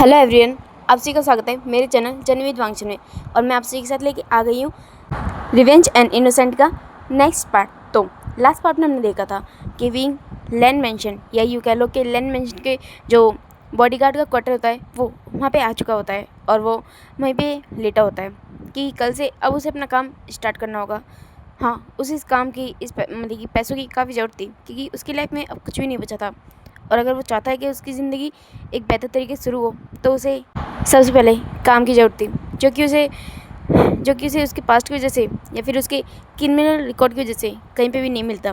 Hello everyone, आप सभी का स्वागत है मेरे चैनल जर्नी विद वांगचुन में। और मैं आप सभी के साथ लेके आ गई हूँ रिवेंज एंड इनोसेंट का नेक्स्ट पार्ट। तो लास्ट पार्ट में हमने देखा था कि विंग लैन मेंशन या यूँ कह लो कि लैन मेंशन के जो बॉडीगार्ड का क्वार्टर होता है वो वहाँ पे आ चुका होता है और वो वहीं पे लेटा होता है कि कल से अब उसे अपना काम स्टार्ट करना होगा। हाँ, उसे इस काम की मतलब कि पैसों की काफ़ी ज़रूरत थी क्योंकि उसकी लाइफ में अब कुछ भी नहीं बचा था। और अगर वो चाहता है कि उसकी ज़िंदगी एक बेहतर तरीके से शुरू हो तो उसे सबसे पहले काम की ज़रूरत थी, जो कि उसे उसके पास्ट की वजह से या फिर उसके क्रिमिनल रिकॉर्ड की वजह से कहीं पे भी नहीं मिलता।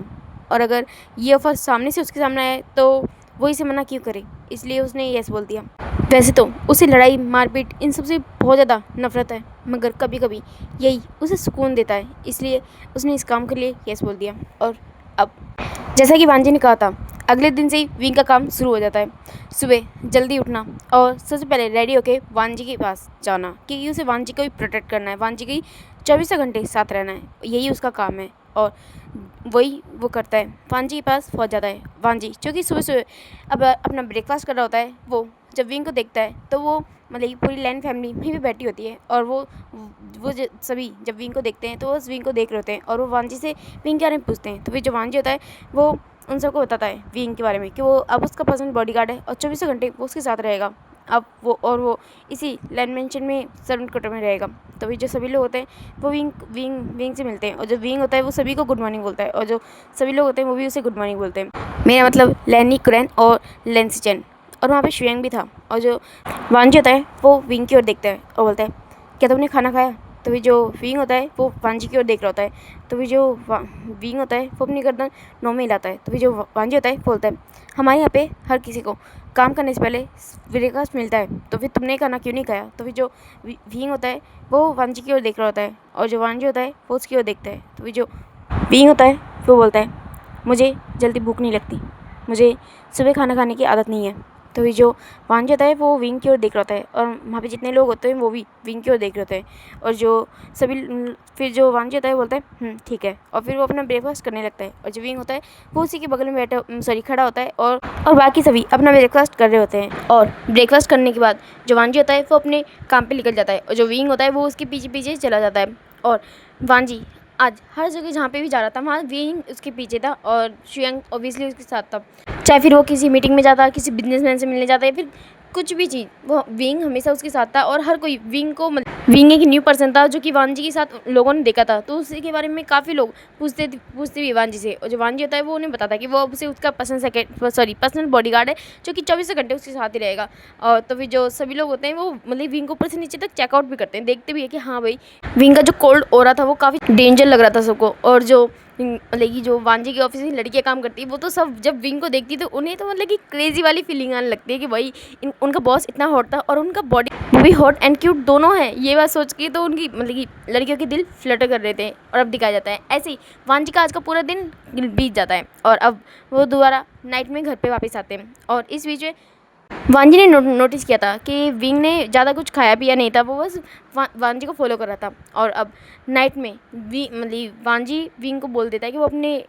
और अगर ये ऑफर सामने से उसके सामने आए तो वो इसे मना क्यों करे, इसलिए उसने यस बोल दिया। वैसे तो उसे लड़ाई मारपीट इन सब से बहुत ज़्यादा नफरत है, मगर कभी कभी यही उसे सुकून देता है, इसलिए उसने इस काम के लिए यस बोल दिया। और अब जैसा कि वांजी ने कहा था, अगले दिन से ही विंग का काम शुरू हो जाता है। सुबह जल्दी उठना और सबसे पहले रेडी होके वांजी के पास जाना क्योंकि उसे वांजी को भी प्रोटेक्ट करना है, वांजी के 24 घंटे साथ रहना है, यही उसका काम है। और वही वो करता है, वांजी के पास पहुंच जाता है। वांजी जो कि सुबह सुबह अब अपना ब्रेकफास्ट कर रहा होता है, वो जब विंग को देखता है तो वो मतलब कि पूरी लैंड फैमिली वहीं पे बैठी होती है और सभी जब विंग को देखते हैं तो उस विंग को देख रहे होते हैं और वो वांजी से विंग के बारे में पूछते हैं। तो फिर जो वांजी होता है वो उन सबको बताता है विंग के बारे में कि वो अब उसका पर्सनल बॉडीगार्ड है और 24 घंटे वो उसके साथ रहेगा। अब वो इसी लैंड मेंशन में सर्वेंट क्वार्टर में रहेगा। तो भी जो सभी लोग होते हैं वो विंग से मिलते हैं और जो विंग होता है वो सभी को गुड मॉर्निंग बोलता है और जो सभी लोग होते हैं वो भी उसे गुड मॉर्निंग बोलते हैं। मेरा मतलब लैनी कुरैन और लेंसिचन। और वहाँ पे शुएंग भी था। और जो वांजी होता है वो विंग की ओर देखता है और बोलता है, क्या तुमने खाना खाया? तो भी जो विंग होता है वो वांजी की ओर देख रहा होता है। तो भी जो विंग होता है वो अपनी गर्दन नो में हिलाता है। तो भी जो वांजी होता है बोलता है, हमारे यहाँ पे हर किसी को काम करने से पहले ब्रेकफास्ट मिलता है, तो फिर तुमने खाना क्यों नहीं खाया? तो फिर जो विंग होता है वो वांजी की ओर देख रहा होता है और जो वांजी होता है वो उसकी ओर देखता है। तो फिर जो विंग होता है वो बोलता है, मुझे जल्दी भूख नहीं लगती, मुझे सुबह खाना खाने की आदत नहीं है। तो ये जो वांजी होता है वो विंग की ओर देख रहा होता है और वहाँ पे जितने लोग होते हैं वो भी विंग की ओर देख रहे होते हैं। और जो सभी फिर जो वांजी होता है बोलता है ठीक है, और फिर वो अपना ब्रेकफास्ट करने लगता है। और जो विंग होता है वो उसी के बगल में खड़ा होता है और बाकी सभी अपना ब्रेकफास्ट कर रहे होते हैं। और ब्रेकफास्ट करने के बाद जो वांजी होता है वो अपने काम पर निकल जाता है और जो विंग होता है वो उसके पीछे पीछे चला जाता है। और वांजी आज हर जगह जहाँ पे भी जा रहा था वहाँ विंग उसके पीछे था और शुएंग ऑब्वियसली उसके साथ था। चाहे फिर वो किसी मीटिंग में जाता, किसी बिजनेसमैन से मिलने जाता या फिर कुछ भी चीज़, वो विंग हमेशा उसके साथ था। और हर कोई विंग एक न्यू पर्सन था जो कि वांजी के साथ लोगों ने देखा था, तो उसी के बारे में काफ़ी लोग पूछते भी वांजी से। और जो वांजी होता है वो उन्हें बताता है कि वो उसे उसका पर्सनल बॉडीगार्ड है जो कि 24 घंटे उसके साथ ही रहेगा। और तो फिर जो सभी लोग होते हैं वो मतलब विंग को ऊपर से नीचे तक चेकआउट भी करते हैं, देखते भी है कि हाँ भाई विंग का जो कोल्ड ओरा था वो काफ़ी डेंजर लग रहा था सबको। और जो मतलब कि जो वांजी के ऑफिस में लड़कियाँ काम करती है वो तो सब जब विंग को देखती है तो उन्हें तो मतलब कि क्रेजी वाली फीलिंग आने लगती है कि भाई उनका बॉस इतना हॉट था और उनका बॉडी वो भी हॉट एंड क्यूट दोनों है। ये बात सोच के तो उनकी मतलब कि लड़कियों के दिल फ्लटर कर रहे थे। और अब दिखाया जाता है ऐसे ही वांजी का आज का पूरा दिन बीत जाता है और अब वो दोबारा नाइट में घर पे वापस आते हैं। और इस बीच में वांजी ने नोटिस किया था कि विंग ने ज़्यादा कुछ खाया पिया नहीं था, वो बस वांजी को फॉलो कर रहा था। और अब नाइट में मतलब वांजी विंग को बोल देता है कि वो अपने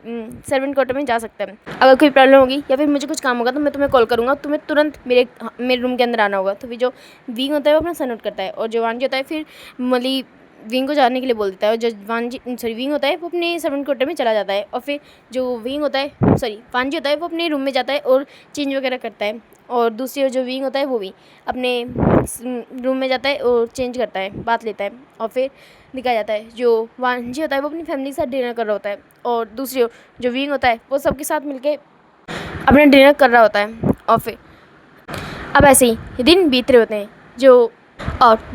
सर्वेंट क्वार्टर में जा सकता है। अगर कोई प्रॉब्लम होगी या फिर मुझे कुछ काम होगा तो मैं तुम्हें कॉल करूँगा, तुम्हें तुरंत मेरे रूम के अंदर आना होगा। तो फिर जो विंग होता है वो अपना सन आउट करता है और जो वांजी होता है फिर मतलब विंग को जाने के लिए बोल देता है। और जो विंग होता है वो अपने सर्वेंट क्वार्टर में चला जाता है। और फिर जो विंग होता है वांजी होता है वो अपने रूम में जाता है और चेंज वगैरह करता है। और दूसरी ओर जो विंग होता है वो भी अपने रूम में जाता है और चेंज करता है, बात लेता है। और फिर दिखाया जाता है जो वांजी होता है वो अपनी फैमिली के साथ डिनर कर रहा होता है और दूसरी ओर जो विंग होता है वो सबके साथ मिलके अपना डिनर कर रहा होता है। और फिर अब ऐसे ही दिन बीत रहे होते हैं। जो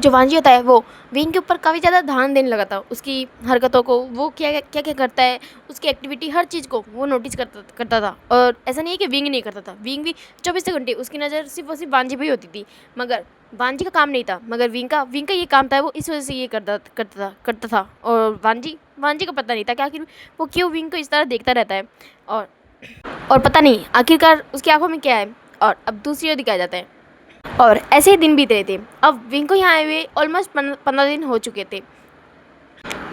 वांजी होता है वो विंग के ऊपर काफ़ी ज़्यादा ध्यान देने लगा था, उसकी हरकतों को, वो क्या क्या करता है, उसकी एक्टिविटी, हर चीज़ को वो नोटिस करता था। और ऐसा नहीं है कि विंग नहीं करता था, विंग भी 24 घंटे उसकी नज़र सिर्फ और सिर्फ वांजी पे ही होती थी, मगर वांजी का काम नहीं था। मगर विंग का ये काम था, वो इस वजह से ये करता था। और वांजी को पता नहीं था कि आखिर वो क्यों विंग को इस तरह देखता रहता है। और पता नहीं आखिरकार उसकी आंखों में क्या है। और अब दूसरी ओर दिखाया जाता है और ऐसे ही दिन बीत रहे थे। अब विंग को यहाँ आए हुए ऑलमोस्ट 15 दिन हो चुके थे।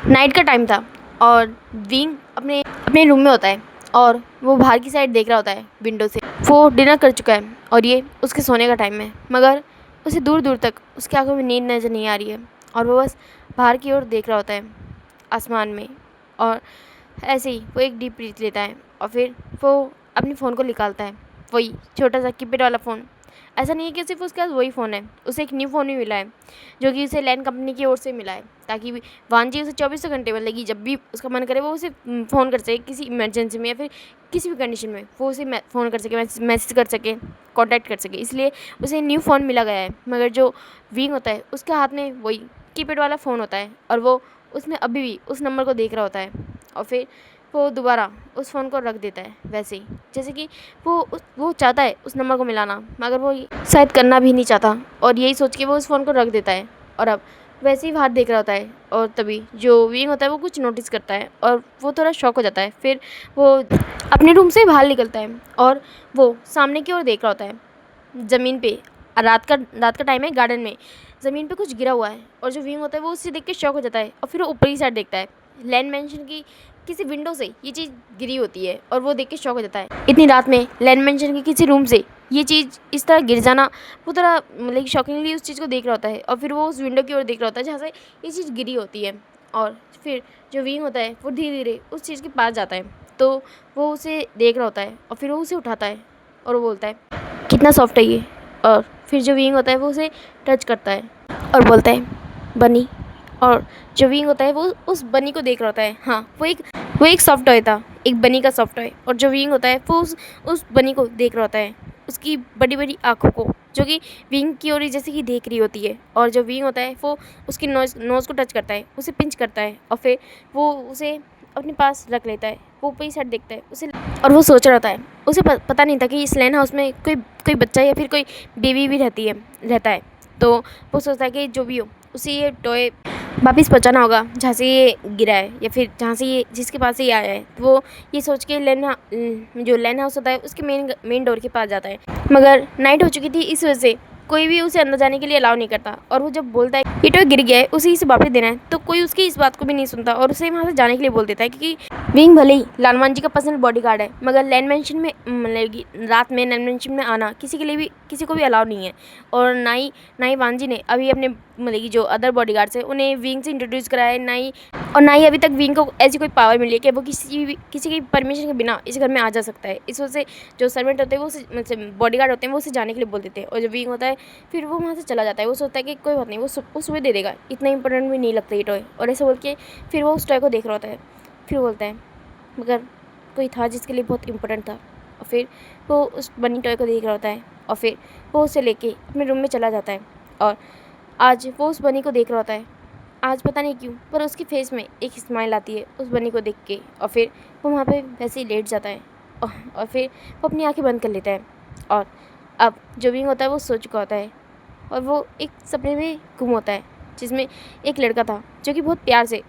नाइट का टाइम था और विंग अपने रूम में होता है और वो बाहर की साइड देख रहा होता है विंडो से। वो डिनर कर चुका है और ये उसके सोने का टाइम है, मगर उसे दूर दूर तक उसकी आंखों में नींद नजर नहीं आ रही है और वो बस बाहर की ओर देख रहा होता है आसमान में। और ऐसे ही वो एक डीप ब्रीथ लेता है और फिर वो अपने फ़ोन को निकालता है, वही छोटा सा कीपैड वाला फ़ोन। ऐसा नहीं है कि सिर्फ उसके पास वही फ़ोन है, उसे एक न्यू फ़ोन भी मिला है जो कि उसे लैंड कंपनी की ओर से मिला है, ताकि वांजी उसे 24 घंटे मतलब जब भी उसका मन करे वो उसे फ़ोन कर सके किसी इमरजेंसी में या फिर किसी भी कंडीशन में वो उसे फ़ोन कर सके, मैसेज कर सके, कॉन्टैक्ट कर सके। इसलिए उसे न्यू फ़ोन मिला गया है। मगर जो विंग होता है उसके हाथ में वही कीपैड वाला फ़ोन होता है और वो उसमें अभी भी उस नंबर को देख रहा होता है और फिर वो दोबारा उस फ़ोन को रख देता है, वैसे ही जैसे कि वो चाहता है उस नंबर को मिलाना, मगर वो शायद करना भी नहीं चाहता और यही सोच के वो उस फ़ोन को रख देता है और अब वैसे ही बाहर देख रहा होता है। और तभी जो विंग होता है वो कुछ नोटिस करता है और वो थोड़ा शॉक हो जाता है। फिर वो अपने रूम से बाहर निकलता है और वो सामने की ओर देख रहा होता है। ज़मीन पे रात का टाइम है, गार्डन में ज़मीन पे कुछ गिरा हुआ है और जो विंग होता है वो उसे देख के शॉक हो जाता है और फिर वो ऊपर की साइड देखता है। लैंड मेंशन की किसी विंडो से ये चीज़ गिरी होती है और वो देख के शॉक हो जाता है। इतनी रात में लैंड मेंशन के किसी रूम से ये चीज़ इस तरह गिर जाना, वो थोड़ा मतलब शॉकिंगली उस चीज़ को देख रहा होता है और फिर वो उस विंडो की ओर देख रहा होता है जहाँ से ये चीज़ गिरी होती है। और फिर जो विंग होता है वो धीरे धीरे उस चीज़ के पास जाता है, तो वो उसे देख रहा होता है और फिर वो उसे उठाता है और वो बोलता है कितना सॉफ्ट है ये। और फिर जो विंग होता है वो उसे टच करता है और बोलता है बनी। और जो विंग होता है वो उस बनी को देख रहा होता है। हाँ, वो एक सॉफ्ट टॉय था, एक बनी का सॉफ्ट टॉय। और जो विंग होता है वो उस बनी को देख रहा होता है, उसकी बड़ी बड़ी आँखों को, जो कि विंग की ओर जैसे कि देख रही होती है। और जो विंग होता है वो उसकी नोज़ को टच करता है, उसे पिंच करता है और फिर वो उसे अपने पास रख लेता है। वो ऊपर ही साइड देखता है उसे और वो सोच रहा होता है, उसे पता नहीं था कि इस लैंड हाउस में कोई बच्चा या फिर कोई बेबी भी रहता है। तो वो सोचता है कि जो भी हो उसे ये टॉय वापस पहुंचाना होगा जहाँ से ये गिरा है या फिर जहाँ से ये जिसके पास से ये आया है। तो वो ये सोच के जो लैंड हाउस होता है उसके मेन डोर के पास जाता है। मगर नाइट हो चुकी थी, इस वजह से कोई भी उसे अंदर जाने के लिए अलाउ नहीं करता। और वो जब बोलता है ये टॉय गिर गया है, उसे इसे वापस देना है, तो कोई उसकी इस बात को भी नहीं सुनता और उसे वहाँ से जाने के लिए बोल देता है। क्योंकि विंग भले ही लालमान जी का पर्सनल बॉडीगार्ड है, मगर लैंड मेंशन में मतलब कि रात में लैंड मेंशन में आना किसी को भी अलाउ नहीं है। और ना ही वांजी ने अभी अपने मतलब कि जो अदर बॉडीगार्ड्स हैं उन्हें विंग से इंट्रोड्यूस कराया है, ना ही अभी तक विंग को ऐसी कोई पावर मिली है कि वो किसी की परमिशन के बिना इस घर में आ जा सकता है। इस वजह से जो सर्वेंट होते हैं वो मतलब बॉडीगार्ड होते हैं वो उसे जाने के लिए बोल देते हैं। और जो विंग होता है फिर वो वहाँ से चला जाता है। वो सोचता है कि कोई बात नहीं, वो सुबह दे देगा, इतना इंपॉर्टेंट भी नहीं लगता ये टॉय। और ऐसे बोल के फिर वो उस टॉय को देख रहा होता है। फिर बोलता है मगर कोई था जिसके लिए बहुत इंपॉर्टेंट था। और फिर वो उस बनी टॉय को देख रहा होता है और फिर वो उसे लेके अपने रूम में चला जाता है। और आज वो उस बनी को देख रहा होता है। आज पता नहीं क्यों पर उसके फेस में एक स्माइल आती है उस बनी को देख के। और फिर वो वहाँ पे वैसे ही लेट जाता है और फिर वो अपनी आंखें बंद कर लेता है। और अब जो विंग होता है वो सो चुका होता है और वो एक सपने में गुम होता है जिसमें एक लड़का था जो कि बहुत प्यार से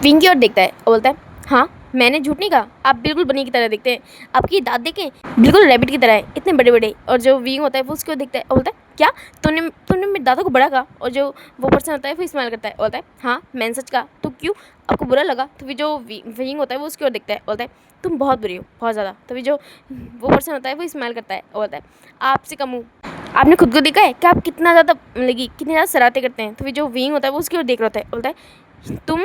विंग की ओर देखता है और बोलता है हाँ, मैंने झूठ नहीं कहा, आप बिल्कुल बनी की तरह दिखते हैं, आपकी दांत देखें बिल्कुल रैबिट की तरह है, इतने बड़े बड़े। और जो विंग होता है वो उसको देखता है और बोलता है क्या तुमने मेरे दादा को बड़ा कहा। और जो वो पर्सन होता है वो स्माइल करता है, बोलता है हाँ मैंने सच कहा, तो क्यों आपको बुरा लगा। तो फिर जो विंग होता है वो उसकी ओर देखता है, बोलता है तुम बहुत बुरी हो, बहुत ज़्यादा। तभी जो वो पर्सन होता है वो स्माइल करता है और बोलता है आपसे कम हूँ, आपने खुद को देखा है कि आप कितना ज़्यादा मतलब कि कितनी ज़्यादा शरारतें करते हैं। तो फिर जो विंग होता है वो उसकी ओर देख रहा होता है, बोलता है तुम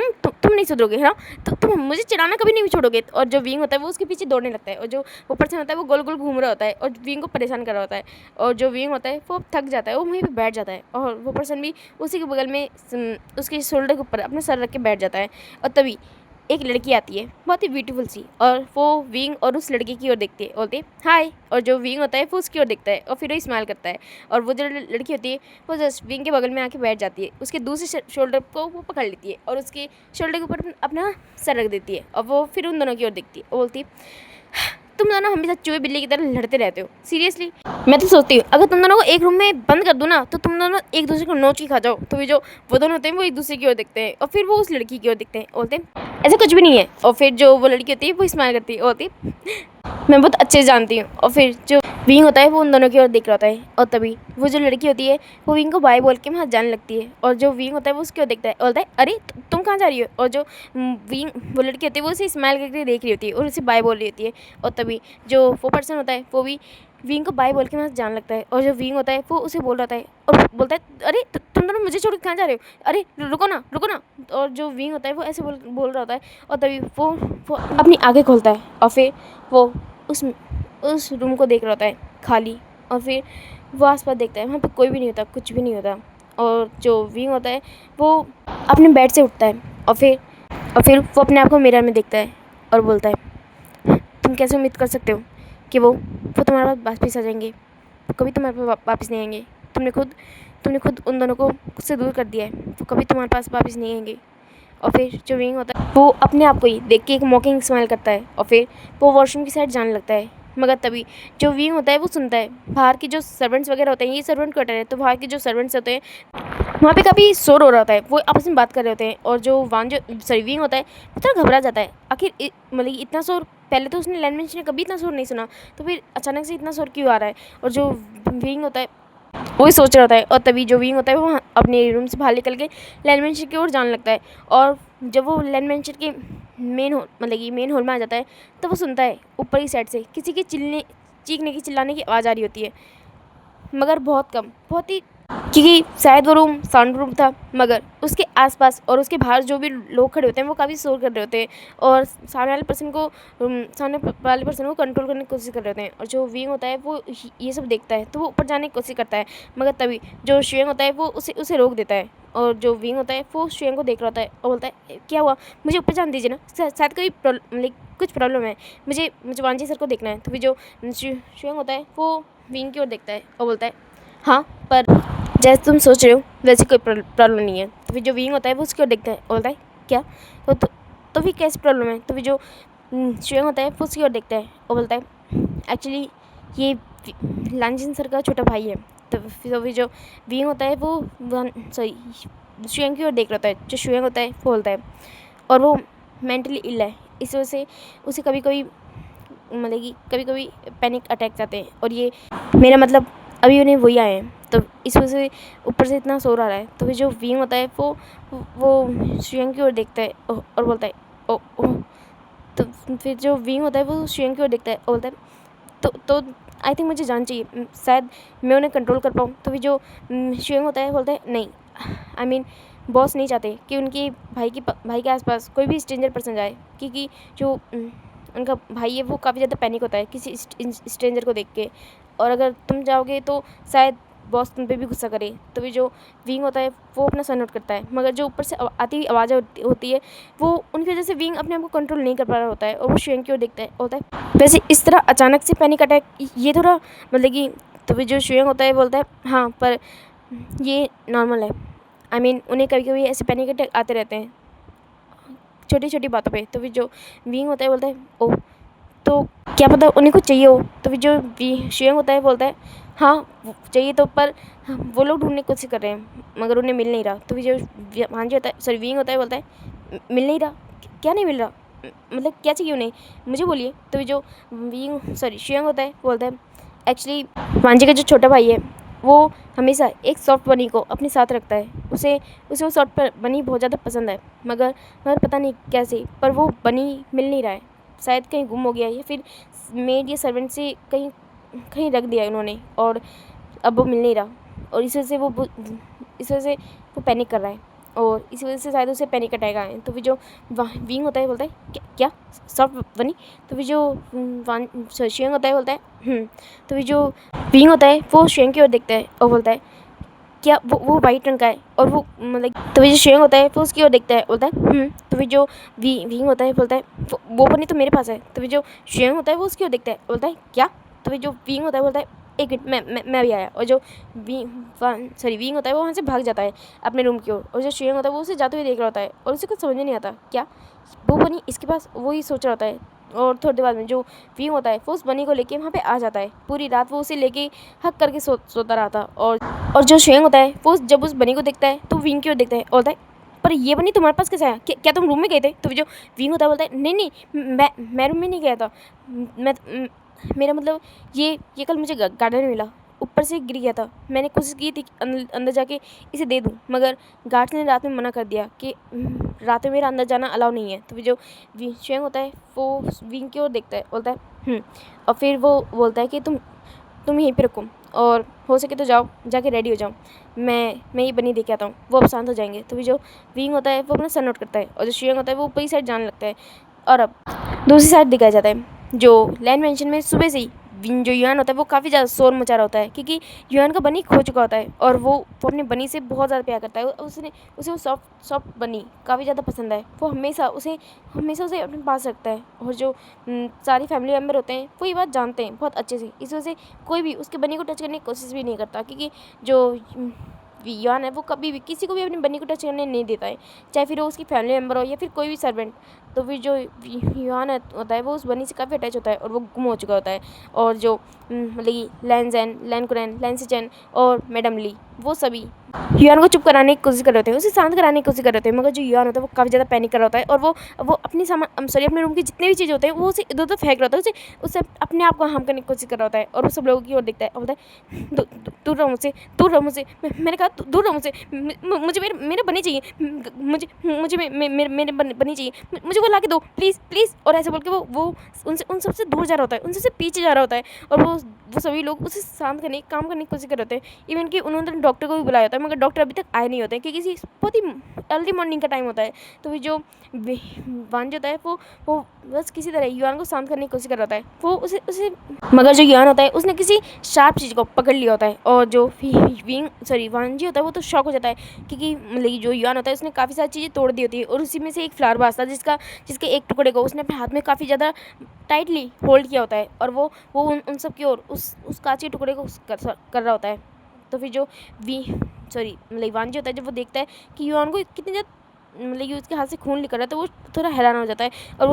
नहीं सुधरोगे है ना, तो तुम मुझे चिढ़ाना कभी नहीं छोड़ोगे। और जो विंग होता है वो उसके पीछे दौड़ने लगता है और जो वो पर्सन होता है वो गोल गोल घूम रहा होता है और विंग को परेशान कर रहा होता है। और जो विंग होता है वो थक जाता है, वो वहीं पे बैठ जाता है और वो पर्सन भी उसी के बगल में उसके शोल्डर के ऊपर अपना सर रख के बैठ जाता है। और तभी एक लड़की आती है बहुत ही ब्यूटीफुल सी और वो विंग और उस लड़के की ओर देखती है, बोलती है हाय। और जो विंग होता है वो उसकी ओर देखता है और फिर वो स्माइल करता है। और वो जो लड़की होती है वो जस्ट विंग के बगल में आके बैठ जाती है, उसके दूसरे शोल्डर को वो पकड़ लेती है और उसके शोल्डर के ऊपर अपना सर रख देती है। और वो फिर उन दोनों की ओर देखती है और बोलती है तुम दोनों हमेशा चूहे बिल्ली की तरह लड़ते रहते हो, सीरियसली। मैं तो सोचती हूँ अगर तुम दोनों को एक रूम में बंद कर दूँ ना तो तुम दोनों एक दूसरे को नोच के खा जाओ। तो जो वो दोनों होते हैं वो एक दूसरे की ओर देखते हैं और फिर वो उस लड़की की ओर देखते हैं, बोलते हैं ऐसा कुछ भी नहीं है। और फिर जो वो लड़की होती है वो स्माइल करती है, बोलती है मैं बहुत अच्छे से जानती हूँ। और फिर जो विंग होता है वो उन दोनों की ओर देख रहा होता है और तभी वो जो लड़की होती है वो विंग को बाय बोल के वहाँ जाने लगती है। और जो विंग होता है वो उसकी ओर देखता है, बोलता है अरे तुम कहाँ जा रही हो। और जो वो लड़की होती है वो उसे स्माइल करके देख रही होती है और उसे बाय बोल रही होती है। और तभी जो वो पर्सन होता है वो भी विंग को बाय बोल के वहाँ से जाने लगता है। और जो विंग होता है वो उसे बोल रहा है और बोलता है, अरे तुम दोनों मुझे छोड़ के कहाँ जा रहे हो, अरे रुको ना रुको ना। और जो विंग होता है वो ऐसे बोल रहा होता है। और तभी वो अपनी आँखें खोलता है और फिर वो उस रूम को देख रहा होता है खाली। और फिर वो आसपास देखता है, वहाँ पे कोई भी नहीं होता, कुछ भी नहीं होता। और जो विंग होता है वो अपने बेड से उठता है और फिर वो अपने आप को मिरर में देखता है और बोलता है, तुम कैसे उम्मीद कर सकते हो कि वो तुम्हारे पास वापस आ जाएंगे, कभी तुम्हारे पास वापस नहीं आएंगे। तुमने खुद उन दोनों को खुद से दूर कर दिया है, तो कभी तुम्हारे पास वापस नहीं आएंगे। और फिर जो विंग होता है वो अपने आप को ही देख के एक मॉकिंग स्माइल करता है और फिर वो वॉशरूम की साइड जाने लगता है। मगर तभी जो विंग होता है वो सुनता है बाहर के जो सर्वेंट्स वगैरह होते हैं, ये सर्वेंट क्वार्टर है, तो बाहर के जो सर्वेंट्स होते हैं वहाँ पे काफ़ी शोर हो रहा होता है, वो आपस में बात कर रहे होते हैं। और जो सॉरी विंग होता है वो थोड़ा घबरा जाता है, आखिर मतलब इतना शोर, पहले तो उसने लैंडमेंश ने कभी इतना शोर नहीं सुना, तो फिर अचानक से इतना शोर क्यों आ रहा है। और जो विंग होता है वही सोच रहा होता है। और तभी जो विंग होता है वो अपने रूम से बाहर निकल के लैंड मैनेजर की ओर जाने लगता है। और जब वो लैंड मैनेजर के मेन हॉल में आ जाता है तो वो सुनता है ऊपर की साइड से किसी के चीखने की चिल्लाने की आवाज़ आ रही होती है, मगर बहुत कम, बहुत ही, क्योंकि शायद वो रूम साउंड रूम था। मगर उसके आसपास और उसके बाहर जो भी लोग खड़े होते हैं वो काफ़ी शोर कर रहे होते हैं और सामने वाले पर्सन को कंट्रोल करने की कोशिश कर रहे होते हैं। और जो विंग होता है वो ये सब देखता है तो वो ऊपर जाने की कोशिश करता है, मगर तभी जो शुएंग होता है वो उसे रोक देता है। और जो विंग होता है वो शुएंग को देख रहा होता है और बोलता है, क्या हुआ, मुझे ऊपर जाने दीजिए ना, शायद कोई कुछ प्रॉब्लम है, मुझे वांजी सर को देखना है। तो फिर जो शुएंग होता है वो विंग की ओर देखता है और बोलता है, हाँ पर जैसे तुम सोच रहे हो वैसे कोई प्रॉब्लम नहीं है। तो फिर जो विंग होता है वो उसकी ओर देखता है और बोलता है, क्या, तो फिर कैसी प्रॉब्लम है। तो फिर जो शुएंग होता है वो उसकी ओर देखता है और बोलता है, एक्चुअली ये लांजिन सर का छोटा भाई है। तो फिर जो विंग होता है वो सॉरी शुएंग की ओर देख रहा होता है। जो शुएंग होता है वो बोलता है, और वो मेंटली इल है, इस वजह से उसे कभी कभी पैनिक अटैक आते हैं। और ये मेरा मतलब अभी उन्हें वही आए हैं, तो इस वजह से ऊपर से इतना शोर आ रहा है। तो फिर जो विंग होता है वो शुएंग की ओर देखता है और बोलता है, ओ ओ। तो फिर जो विंग होता है वो शुएंग की ओर देखता है और बोलता है, तो आई थिंक मुझे जान चाहिए, शायद मैं उन्हें कंट्रोल कर पाऊँ। तो फिर जो शुएंग होता है बोलता है, नहीं, आई मीन बॉस नहीं चाहते कि उनके भाई के आसपास कोई भी स्ट्रेंजर पर्सन जाए, क्योंकि जो उनका भाई है वो काफ़ी ज़्यादा पैनिक होता है किसी स्ट्रेंजर को देख के, और अगर तुम जाओगे तो शायद बॉस तुम पे भी गुस्सा करे। तो भी जो विंग होता है वो अपना सर नोट करता है, मगर जो ऊपर से आती हुई आवाज़ होती है वो उनकी वजह से विंग अपने आप को कंट्रोल नहीं कर पा रहा होता है और वो शुएंग की ओर देखता है होता है। वैसे इस तरह अचानक से पैनिक अटैक ये थोड़ा मतलब कि, तो फिर जो शुएंग होता है बोलता है, हाँ पर ये नॉर्मल है, आई मीन उन्हें कभी कभी ऐसे पैनिक अटैक आते रहते हैं छोटी छोटी बातों पे। तो फिर जो विंग होता है बोलता है, ओ, तो क्या पता उन्हें कुछ चाहिए हो। तो फिर जो शुएंग होता है बोलता है, हाँ चाहिए तो, पर वो लोग ढूंढने की कोशिश कर रहे हैं मगर उन्हें मिल नहीं रहा। तो फिर जो भांजी होता है, सॉरी विंग होता है बोलता है, मिल नहीं रहा, क्या नहीं मिल रहा, मतलब क्या चाहिए उन्हें, मुझे बोलिए। तो फिर जो शुएंग होता है बोलता है, एक्चुअली भांजी का जो छोटा भाई है वो हमेशा एक सॉफ्ट बनी को अपने साथ रखता है, उसे वो सॉफ्ट बनी बहुत ज़्यादा पसंद है, मगर पता नहीं कैसे पर वो बनी मिल नहीं रहा है, शायद कहीं गुम हो गया है या फिर मेड या सर्वेंट से कहीं कहीं रख दिया है उन्होंने, और अब वो मिल नहीं रहा। और इस वजह से वो पैनिक कर रहा है और इसी वजह से शायद उसे पैनिक अटैक आए। तो फिर जो विंग होता है बोलता है, क्या सॉफ्ट बनी। तो फिर जो शुएंग होता है बोलता है, तो फिर जो विंग होता है वो शुएंग की ओर देखता है और बोलता है, क्या वो वाइट रंग का है, और वो मतलब, तो फिर जो शुएंग होता है वो उसकी ओर देखता है बोलता है, तो फिर जो विंग होता है बोलता है, वो बनी तो मेरे पास है। तो फिर जो शुएंग होता है वो उसकी ओर देखता है बोलता है, क्या। तो फिर जो विंग होता है बोलता है, एक मिनट, मैं अभी आया। और जो विंग होता है वो वहाँ से भाग जाता है अपने रूम की ओर, और जो शुएंग होता है वो उसे जाते हुए देख रहा होता है और उसे कुछ समझ में नहीं आता, क्या वो बनी इसके पास, वो ही सोच रहा होता है। और थोड़ी देर बाद में जो विंग होता है वो उस बनी को लेके वहाँ पे आ जाता है, पूरी रात वो उसे लेके हक करके सोता रहा था। और जो शुएंग होता है वो जब उस बनी को देखता है तो विंग की ओर देखता है और बोलता है, पर ये बनी तुम्हारे पास कैसे आया, क्या तुम रूम में गए थे। तो जो विंग होता है बोलता है, नहीं मैं रूम में नहीं गया था, मेरा मतलब ये कल मुझे गार्डन में मिला, ऊपर से गिर गया था, मैंने कोशिश की थी अंदर जाके इसे दे दूँ, मगर गार्ड्स ने रात में मना कर दिया कि रात में मेरा अंदर जाना अलाउ नहीं है। तो फिर जो शुएंग होता है वो विंग की ओर देखता है बोलता है, और फिर वो बोलता है कि तुम यहीं पे रुको और हो सके तो जाओ, जाके रेडी हो जाओ, मैं ये बनी दे के आता हूँ, वो अब शांत हो जाएंगे। तो भी जो विंग होता है वो अपना सर नोट करता है और जो शुयांग होता है वो ऊपरी साइड जाने लगता है। और अब दूसरी साइड दिखाया जाता है, जो लैंड मेंशन में सुबह से ही जो युआन होता है वो काफ़ी ज़्यादा शोर मचा रहा होता है, क्योंकि युआन का बनी खो चुका होता है और वो अपनी बनी से बहुत ज़्यादा प्यार करता है। उसे वो सॉफ्ट सॉफ्ट बनी काफ़ी ज़्यादा पसंद है। वो हमेशा उसे अपने पास रखता है और जो सारी फैमिली मेम्बर होते हैं वो ये बात जानते हैं बहुत अच्छे से। इस वजह से कोई भी उसके बनी को टच करने की कोशिश भी नहीं करता, क्योंकि जो युआन है वो कभी भी किसी को भी अपनी बनी को टच करने नहीं देता है, चाहे फिर वो उसकी फैमिली मेम्बर हो या फिर कोई भी सर्वेंट। तो फिर जो युआन होता है वो उस बनी से काफ़ी अटैच होता है और वो गुम हो चुका होता है। और जो मतलब कि लैन जैन, लैन कुरैन, लैन सिचेन और मैडम ली वो सभी युआन को चुप कराने की कोशिश कर रहे होते हैं, उसे शांत कराने की कोशिश कर रहे होते हैं, मगर जो युआन होता है वो काफ़ी ज़्यादा पैनिक कर रहा होता है और वो अपनी सामान अपने रूम की जितने भी चीज़ होते हैं वो उसे इधर उधर फेंक रहा होता है, उसे अपने आप को हार्म करने की कोशिश कर रहा होता है। और वो सब लोगों की ओर देखता है और बोलता है दूर रहो मुझसे, दूर रहो मुझसे, मैंने कहा दूर रहो मुझसे, मुझे मेरे बनी चाहिए, मुझे मुझे मेरे बनी चाहिए, मुझे वो ला के दो प्लीज़ प्लीज़। और ऐसे बोल के वो उन सबसे दूर जा रहा होता है, उनसे पीछे जा रहा होता है। और वो सभी लोग उसे शांत करने काम करने की कोशिश कर रहे होते हैं। इवन कि उन्होंने डॉक्टर को भी बुलाया होता है, मगर डॉक्टर अभी तक आए नहीं होते हैं, क्योंकि बहुत ही अर्ली मॉर्निंग का टाइम होता है। तो जो वान होता है वो बस किसी तरह युआन को शांत करने की कोशिश कर रहा होता है। वो उसे मगर जो युआन होता है उसने किसी शार्प चीज़ को पकड़ लिया होता है और जो वानजी होता है वो तो शॉक हो जाता है, क्योंकि मतलब जो युआन होता है उसने काफ़ी सारी चीज़ें तोड़ दी होती है और उसी में से एक फ्लावर वास था जिसके एक टुकड़े को उसने अपने हाथ में काफ़ी ज़्यादा टाइटली होल्ड किया होता है और वो उन सब की ओर उस कांच के टुकड़े को कर रहा होता है। तो फिर जो मतलब वानजी होता है जब वो देखता है कि युआन को कितनी ज़्यादा मतलब कि उसके हाथ से खून निकल रहा है, तो वो थोड़ा हैरान हो जाता है और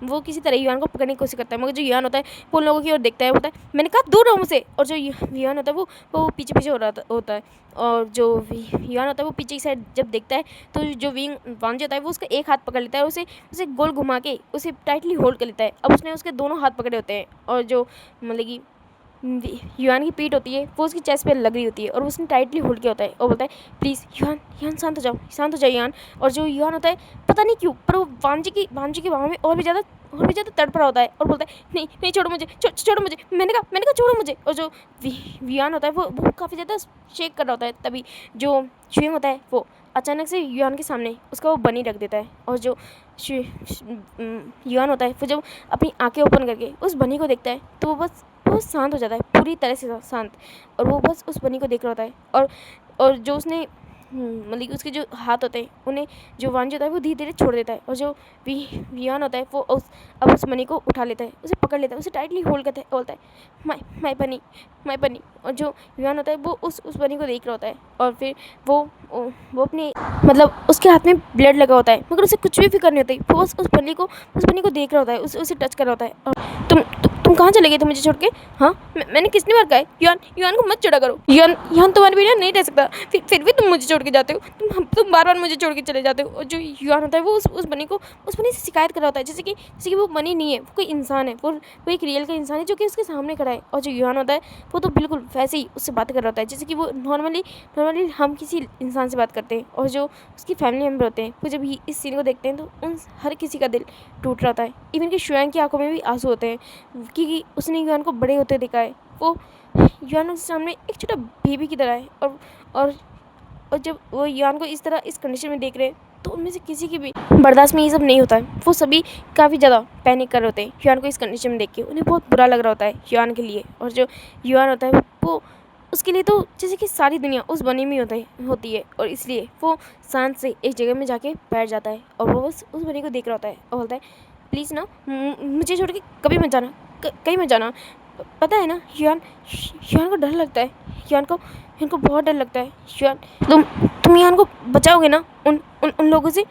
वो किसी तरह युआन को पकड़ने की कोशिश करता है। मगर जो युआन होता है वो उन लोगों की ओर देखता है, बोलता है मैंने कहा दूर रहो मुझसे। और जो युआन होता है वो पीछे पीछे होता है। और जो युआन होता है वो पीछे की साइड जब देखता है तो जो वानजी होता है वो उसका एक हाथ पकड़ लेता है, उसे गोल घुमा के उसे टाइटली होल्ड कर लेता है। अब उसने उसके दोनों हाथ पकड़े होते हैं और जो मतलब कि युआन की पीठ होती है वो उसकी चेस्ट पे लग रही होती है और उसने टाइटली होल्ड किया होता है और बोलता है प्लीज़ युआन शांत हो जाओ युआन। और जो युआन होता है पता नहीं क्यों पर वो वानजी की बाहों में और भी ज़्यादा तड़प रहा होता है और बोलता है नहीं नहीं छोड़ो मुझे, छोड़ो मुझे, मैंने कहा छोड़ो मुझे। और जो युआन होता है वो काफ़ी ज़्यादा शेक कर रहा होता है। तभी जो शुयांग होता है वो अचानक से युआन के सामने उसका वो बनी रख देता है और जो युआन होता है वो जब अपनी आंखें ओपन करके उस बनी को देखता है तो वो शांत हो जाता है, पूरी तरह से शांत। और वो बस उस बनी को देख रहा होता है और जो उसने मतलब कि उसके जो हाथ होते हैं उन्हें जो वानजी होता है वो धीरे धीरे छोड़ देता है और जो वियान होता है वो अब उस बनी को उठा लेता है, उसे पकड़ लेता है, उसे टाइटली होल्ड करता है, बोलता है माय बनी। और जो वियान होता है वो उस बनी को देख रहा होता है और फिर वो अपने मतलब उसके हाथ में ब्लड लगा होता है, मगर उसे कुछ भी फिक्र नहीं होती। वो बस उस बनी को देख रहा होता है, उसे टच कर रहा होता है। और तुम कहाँ चले गए थे मुझे छोड़ के? हाँ मैंने कितनी बार कहा है युआन को मत छोड़ा करो, युआन तुम्हारे बिना नहीं रह सकता, फिर भी तुम मुझे छोड़ के जाते हो, तुम बार बार मुझे छोड़ के चले जाते हो। और जो युआन होता है वो उस बनी से शिकायत कर रहा होता है, जैसे कि वो बनी नहीं है, वो कोई इंसान है, वो एक रियल का इंसान है जो कि उसके सामने खड़ा है। और जो युआन होता है वो तो बिल्कुल वैसे ही उससे बात कर रहा होता है जैसे कि वो नॉर्मली हम किसी इंसान से बात करते हैं। और जो उसकी फैमिली मेम्बर होते हैं वो जब इस सीन को देखते हैं तो उन हर किसी का दिल टूट रहा होता है। इवन कि शुयांग की आंखों में भी आंसू होते हैं, क्योंकि उसने युआन को बड़े होते देखा है। वो युआन के सामने एक छोटा बेबी की तरह है और जब वो युआन को इस तरह इस कंडीशन में देख रहे हैं तो उनमें से किसी की भी बर्दाश्त में ये सब नहीं होता है। वो सभी काफ़ी ज़्यादा पैनिक कर रहे होते हैं युआन को इस कंडीशन में देख के, उन्हें बहुत बुरा लग रहा होता है युआन के लिए। और जो युआन होता है वो उसके लिए तो जैसे कि सारी दुनिया उस बनी में होती है और इसलिए वो शांत से एक जगह में जाके बैठ जाता है और वो बस उस बनी को देख रहा होता है और बोलता है प्लीज़ ना मुझे छोड़ के कभी मत जाना, कहीं मत जाना। पता है ना युआन को डर लगता है, युआन को बहुत डर लगता है। युआन तुम युआन को बचाओगे ना, उन लोगों से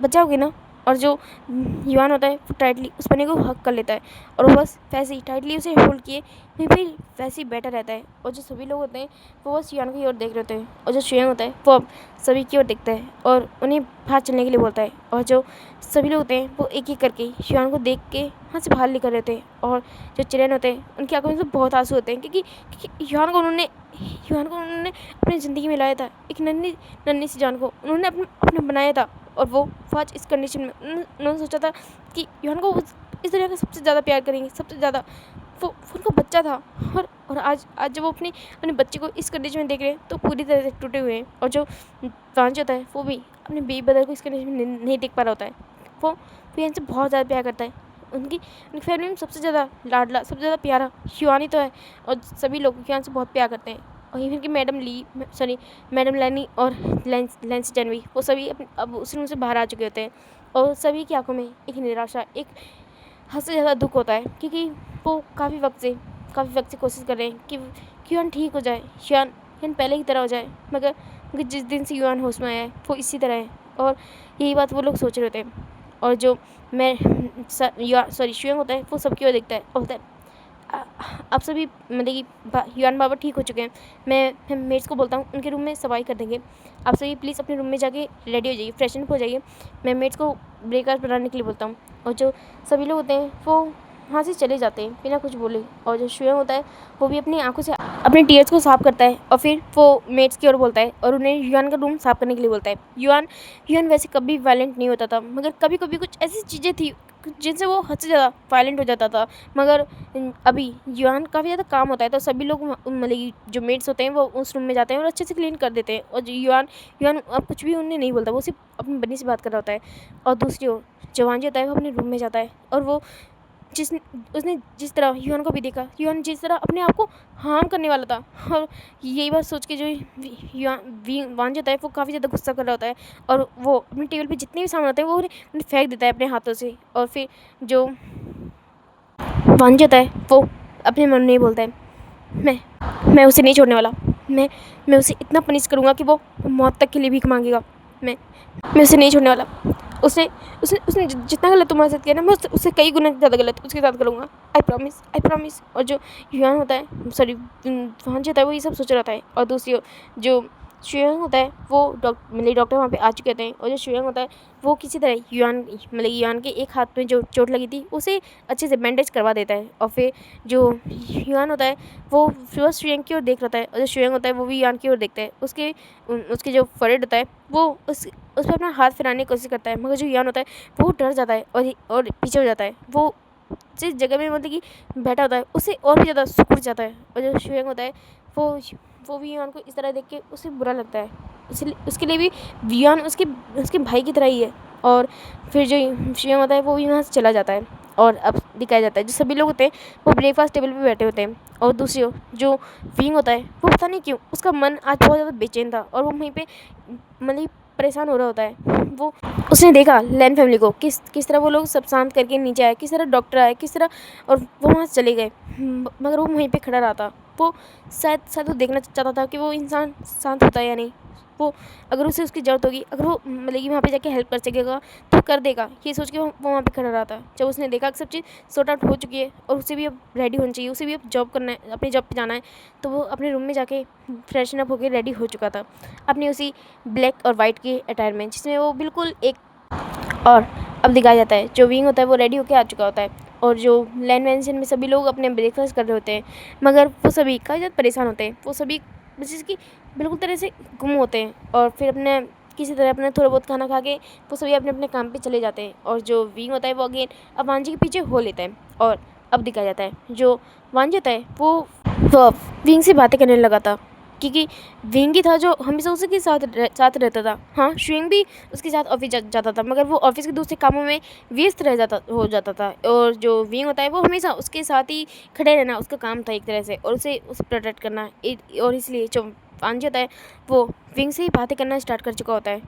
बचाओगे ना। और जो युआन होता है वो टाइटली उस बनी को हक कर लेता है और वो बस वैसे ही टाइटली उसे होल्ड किए फिर वैसे ही बैठा रहता है। और जो सभी लोग होते हैं वो बस युआन की ओर देख रहे होते हैं और जो शुयांग होता है वो अब सभी की ओर देखता है और उन्हें बाहर चलने के लिए बोलता है। और जो सभी लोग होते हैं वो एक एक करके युआन को देख के वहाँ से बाहर निकल रहे थे। और जो चिरेन होते हैं उनकी आंखों में तो बहुत आंसू होते हैं, क्योंकि युआन को उन्होंने अपनी ज़िंदगी में लाया था, एक नन्ही सी जान को उन्होंने अपने बनाया था। और वो आज इस कंडीशन में उन्होंने सोचा था कि युआन को इस दुनिया का सबसे ज़्यादा प्यार करेंगे, सबसे ज़्यादा वो उनका बच्चा था। और आज जब वो अपने अपने बच्चे को इस कंडीशन में देख रहे हैं तो पूरी तरह से टूटे हुए हैं। और जो वांझ होता है वो भी अपने बेबी ब्रदर को इस कंडीशन में नहीं देख पा रहा होता है। वो युआन से बहुत ज़्यादा प्यार करता है। उनकी फैमिली में सबसे ज़्यादा लाडला, सबसे ज़्यादा प्यारा युआन ही तो है। और सभी लोग युआन से बहुत प्यार करते हैं। और इवन कि मैडम लैनी और लैंसी जनवी, वो सभी अब उस रूम से बाहर आ चुके होते हैं। और सभी की आंखों में एक निराशा, एक हद से ज़्यादा दुख होता है, क्योंकि वो काफ़ी वक्त से कोशिश कर रहे हैं कि युआन ठीक हो जाए, युआन पहले की तरह हो जाए। मगर जिस दिन से युआन होश में आया है वो इसी तरह है। और यही बात वो लोग सोच रहे होते हैं। और जो शुयांग होता है वो सबकी ओर देखता है और बोलता है, अब सभी मतलब कि युआन बाबा ठीक हो चुके हैं। मैं मेट्स को बोलता हूँ उनके रूम में सफाई कर देंगे। आप सभी प्लीज़ अपने रूम में जाके रेडी हो जाइए, फ्रेशन अप हो जाइए। मैं मेट्स को ब्रेकफास्ट बनाने के लिए बोलता हूँ। और जो सभी लोग होते हैं वो वहाँ से चले जाते हैं बिना कुछ बोले। और जो शुयांग होता है वो भी अपनी आंखों से अपने टीयर्स को साफ करता है और फिर वो मेट्स की ओर बोलता है और उन्हें युआन का रूम साफ करने के लिए बोलता है। युआन वैसे कभी वायलेंट नहीं होता था, मगर कभी कभी कुछ ऐसी चीज़ें थी जिनसे वो हद से ज़्यादा वायलेंट हो जाता था। मगर अभी युआन काफ़ी ज़्यादा काम होता है तो सभी लोग मतलब कि जो मेट्स होते हैं वो उस रूम में जाते हैं और अच्छे से क्लीन कर देते हैं। और जो युआन अब कुछ भी उन्हें नहीं बोलता, वो सिर्फ अपनी बन्नी से बात कर रहा होता है। और दूसरी ओर जो वांजी होता है वो अपने रूम में जाता है और वो उसने जिस तरह युआन को भी देखा, युआन जिस तरह अपने आप को हार्म करने वाला था, और यही बात सोच के जो वांज होता है वो काफ़ी ज़्यादा गुस्सा कर रहा होता है। और वो अपने टेबल पे जितने भी सामान होते हैं वो उन्हें फेंक देता है अपने हाथों से। और फिर जो वांज होता है वो अपने मन में ही बोलता है, मैं उसे नहीं छोड़ने वाला। मैं उसे इतना पनिश करूँगा कि वो मौत तक के लिए भीख मांगेगा। मैं उसे नहीं छोड़ने वाला। उसने उसने जितना गलत तुम्हारे साथ किया ना, मैं उससे कई गुना ज़्यादा गलत उसके साथ करूँगा। I promise. और जो युआन होता है, सॉरी वांज होता है, वो ये सब सोच रहा था। और दूसरी ओर जो शुयांग होता है वो डॉक्टर वहाँ पे आ चुके थे। और जो शुयांग होता है वो किसी तरह युआन के एक हाथ में जो चोट लगी थी उसे अच्छे से बैंडेज करवा देता है। और फिर जो युआन होता है वो फर्स्ट शुयांग की ओर देख रहा है और जो शुयांग होता है वो भी युआन की ओर देखता है। उसके जो फरेड होता है वो उस पर अपना हाथ फिराने की कोशिश करता है, मगर जो युआन होता है वो डर जाता है और पीछे हो जाता है। वो जिस जगह में मतलब कि बैठा होता है उससे और भी ज़्यादा सिकुड़ जाता है। और जो शुयांग होता है वो भी युआन को इस तरह देख के उसे बुरा लगता है, इसलिए उसके लिए भी युआन उसके भाई की तरह ही है। और फिर जो शुयांग होता है वो भी वहाँ से चला जाता है। और अब दिखाया जाता है जो सभी लोग होते हैं वो ब्रेकफास्ट टेबल पे बैठे होते हैं। और दूसरी ओर जो विंग होता है वो पता नहीं क्यों उसका मन आज बहुत ज़्यादा बेचैन था और वो वहीं पे मतलब परेशान हो रहा होता है। वो उसने देखा लैन फैमिली को किस तरह वो लोग सब शांत करके नीचे आए, किस तरह डॉक्टर आए, किस तरह, और वो वहाँ से चले गए। मगर वो वहीं पे खड़ा रहा था। वो शायद वो देखना चाहता था कि वो इंसान शांत होता है या नहीं। वो अगर उसे उसकी ज़रूरत होगी, अगर वो मतलब कि वहाँ पे जाके हेल्प कर सकेगा तो कर देगा, ये सोच के वो वहाँ पे खड़ा रहा था। जब उसने देखा कि सब चीज़ सॉर्ट आउट हो चुकी है और उसे भी अब रेडी होनी चाहिए, उसे भी अब जॉब करना है, अपनी जॉब पे जाना है, तो वो अपने रूम में जाके फ्रेशन अप होकर रेडी हो चुका था अपनी उसी ब्लैक और वाइट की अटायर में, जिसमें वो बिल्कुल एक। और अब दिखाया जाता है जो विंग होता है वो रेडी होकर आ चुका होता है और जो लैंड मैंशन में सभी लोग अपने ब्रेकफास्ट कर रहे होते हैं, मगर वो सभी काफ़ी ज़्यादा परेशान होते हैं। वो सभी जिसकी बिल्कुल तरह से गुम होते हैं और फिर अपने किसी तरह अपने थोड़ा बहुत खाना खा के वो सभी अपने अपने काम पे चले जाते हैं। और जो विंग होता है वो अगेन अब वांजी के पीछे हो लेता है। और अब दिखाया जाता है जो वांजी होता है वो विंग से बातें करने लगा था, क्योंकि विंग ही था जो हमेशा उसी के साथ रहता था। हाँ, शुइंग भी उसके साथ ऑफिस जाता था, मगर वो ऑफिस के दूसरे कामों में व्यस्त हो जाता था। और जो विंग होता है वो हमेशा उसके साथ ही खड़े रहना उसका काम था एक तरह से, और उसे प्रोटेक्ट करना। और इसलिए जो वांजी होता है वो विंग से ही बातें करना स्टार्ट कर चुका होता है।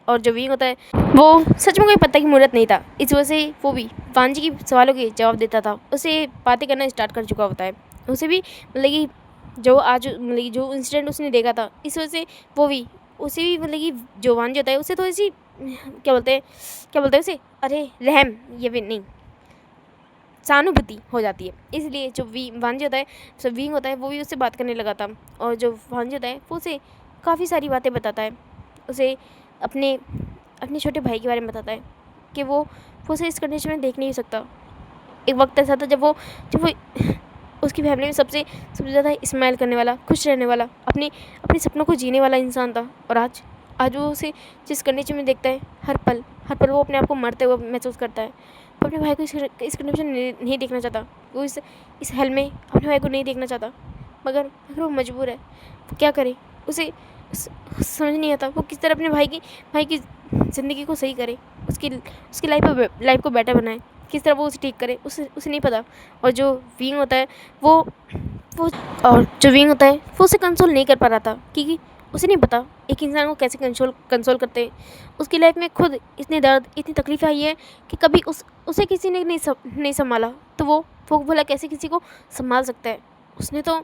और जो विंग होता है वो सच में कोई पत्ता की मूर्त नहीं था, इस वजह से वो भी वांजी की सवालों के जवाब देता था, उसे बातें करना स्टार्ट कर चुका होता है। उसे भी मतलब कि जो आज मतलब कि जो इंसिडेंट उसने देखा था, इस वजह से वो भी उसे भी मतलब कि जो वांजी होता है उसे थोड़ी सी क्या बोलते हैं उसे, अरे रहम ये भी नहीं, सहानुभूति हो जाती है। इसलिए जो वांजी होता है, जो विंग होता है वो भी उससे बात करने लगा था। और जो वांजी होता है वो उसे काफ़ी सारी बातें बताता है, उसे अपने छोटे भाई के बारे में बताता है कि वो उसे इस कंडीशन में देख नहीं सकता। एक वक्त ऐसा था जब वो उसकी फैमिली में सबसे ज़्यादा स्माइल करने वाला, खुश रहने वाला, अपने सपनों को जीने वाला इंसान था। और आज वो उसे जिस कंडीशन में देखता है, हर पल वो अपने आप को मरते हुए महसूस करता है। वो अपने भाई को इस कंडीशन में नहीं देखना चाहता। वो इस हल में अपने भाई को नहीं देखना चाहता, मगर वो मजबूर है। वो क्या करे, उसे समझ नहीं आता वो किस तरह अपने भाई की ज़िंदगी को सही करे, उसकी लाइफ को बेटर बनाए, किस तरह वो उसे ठीक करे, उसे नहीं पता। और जो विंग होता है वो वो उसे कंसोल नहीं कर पा रहा था, क्योंकि उसे नहीं पता एक इंसान को कैसे कंसोल करते हैं। उसकी लाइफ में खुद इतने दर्द, इतनी तकलीफ आई है कि कभी उसे किसी ने नहीं संभाला, तो वो भला कैसे किसी को संभाल सकता है। उसने तो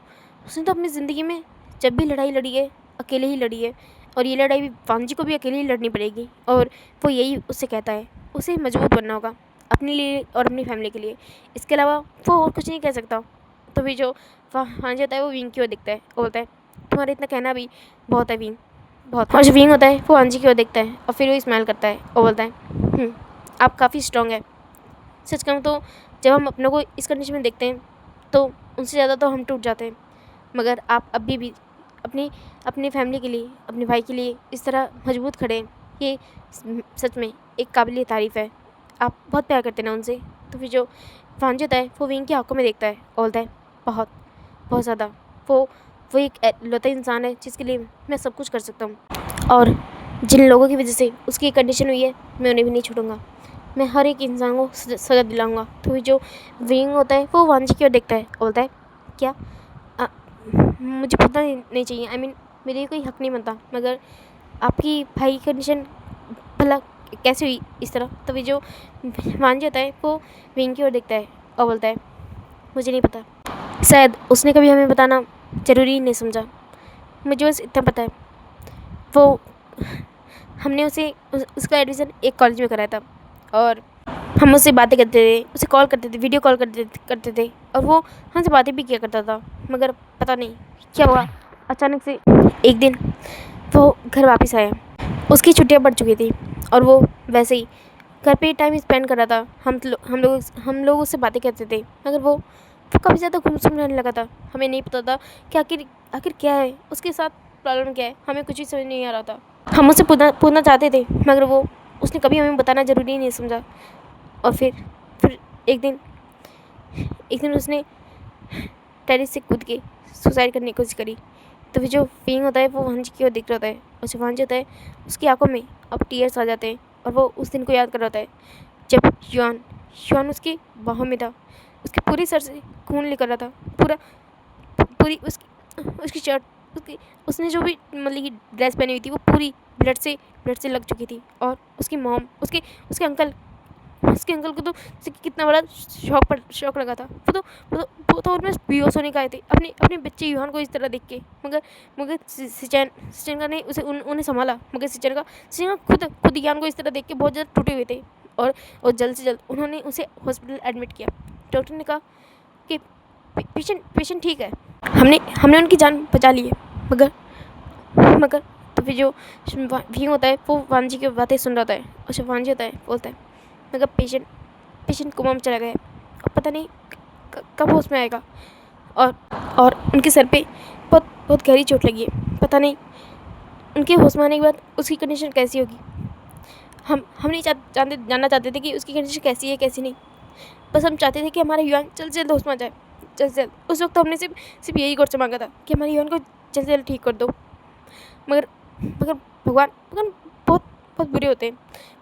अपनी ज़िंदगी में जब भी लड़ाई लड़ी है, अकेले ही लड़ी है, और ये लड़ाई भी वांजी को भी अकेले ही लड़नी पड़ेगी। और वो यही उससे कहता है, उसे मजबूत बनना होगा अपने लिए और अपनी फैमिली के लिए। इसके अलावा वो और कुछ नहीं कह सकता। तो भी जो वांजी होता है वो विंग की ओर देखता है और बोलता है, तुम्हारा इतना कहना भी बहुत है विंग, बहुत। और जो विंग होता है वो वांजी की ओर देखता है और फिर वो स्माइल करता है और बोलता है, आप काफ़ी स्ट्रॉन्ग है। सच कहूँ तो जब हम अपनों को इस कंडीशन में देखते हैं तो उनसे ज़्यादा तो हम टूट जाते हैं, मगर आप अभी भी अपनी फैमिली के लिए, अपने भाई के लिए इस तरह मजबूत खड़े हैं, ये सच में एक काबिल तारीफ़ है। आप बहुत प्यार करते हैं ना उनसे। तो फिर जो वांजी होता है वो विंग की आंखों में देखता है और बोलता है, बहुत बहुत ज़्यादा। वो एक लौता इंसान है जिसके लिए मैं सब कुछ कर सकता हूँ, और जिन लोगों की वजह से उसकी कंडीशन हुई है मैं उन्हें भी नहीं छोड़ूंगा। मैं हर एक इंसान को सज़ा दिलाऊंगा। तो फिर जो विंग होता है वो वांजी की ओर देखता है और बोलता है, क्या मुझे पता नहीं चाहिए, आई मीन मेरे कोई हक नहीं बनता, मगर आपकी भाई की कंडीशन भला कैसे हुई इस तरह। तो फिर जो वांजी होता है वो विंग की ओर देखता है और बोलता है, मुझे नहीं पता, शायद उसने कभी हमें बताना ज़रूरी नहीं समझा। मुझे बस इतना पता है, वो हमने उसका एडमिशन एक कॉलेज में कराया था, और हम उससे बातें करते थे, उसे कॉल करते थे, वीडियो कॉल करते थे, और वो हमसे बातें भी किया करता था। मगर पता नहीं क्या हुआ, अचानक से एक दिन वो घर वापस आया। उसकी छुट्टियां पड़ चुकी थी और वो वैसे ही घर पे टाइम स्पेंड कर रहा था। हम लोग उससे बातें करते थे, मगर वो काफ़ी ज़्यादा गुमसुम रहने लगा था। हमें नहीं पता था कि आखिर क्या है उसके साथ, प्रॉब्लम क्या है, हमें कुछ भी समझ नहीं आ रहा था। हम उससे पूछना चाहते थे, मगर उसने कभी हमें बताना ज़रूरी नहीं समझा। और फिर एक दिन उसने टेरेस से कूद के सुसाइड करने की कोशिश करी। तो फिर जो विंग होता है वो वांजी की ओर देख रहा होता है, और जो वांजी होता है उसकी आंखों में अब टीयर्स आ जाते हैं, और वो उस दिन को याद कर रहा होता है जब युआन उसकी बाहों में था। उसके पूरे सर से खून निकल रहा था, पूरी उसकी शर्ट, उसने जो भी मतलब कि ड्रेस पहनी हुई थी वो पूरी ब्लड से लग चुकी थी। और उसकी मॉम, उसके अंकल को तो कितना बड़ा शॉक लगा था। वो तो ऑलमोस्ट बेहोश होने का आए थे अपने बच्चे युहान को इस तरह देख के। मगर सिचन का ने उन्हें संभाला। मगर सिचन का खुद युहान को इस तरह देख के बहुत ज़्यादा टूटे हुए थे, और जल्द से जल्द उन्होंने उसे हॉस्पिटल एडमिट किया। डॉक्टर ने कहा कि पेशेंट ठीक है, हमने उनकी जान बचा ली है। मगर तो फिर जो विंग होता है वो वांजी की बातें सुन रहा था, और जो वांजी होता है बोलता है, मगर पेशेंट कोमा में चला गया है, और पता नहीं कब होश में आएगा। और उनके सर पे बहुत गहरी चोट लगी है। पता नहीं उनके होश में आने के बाद उसकी कंडीशन कैसी होगी। हम नहीं जानना चाहते थे कि उसकी कंडीशन कैसी है कैसी नहीं। बस हम चाहते थे कि हमारा युवान जल्द से जल्द होश में आ जाए, जल्द से जल्द। उस वक्त हमने सिर्फ यही गौर से मांगा था कि हमारे युवान को जल्द से जल्द ठीक कर दो। मगर भगवान बहुत बुरे होते हैं।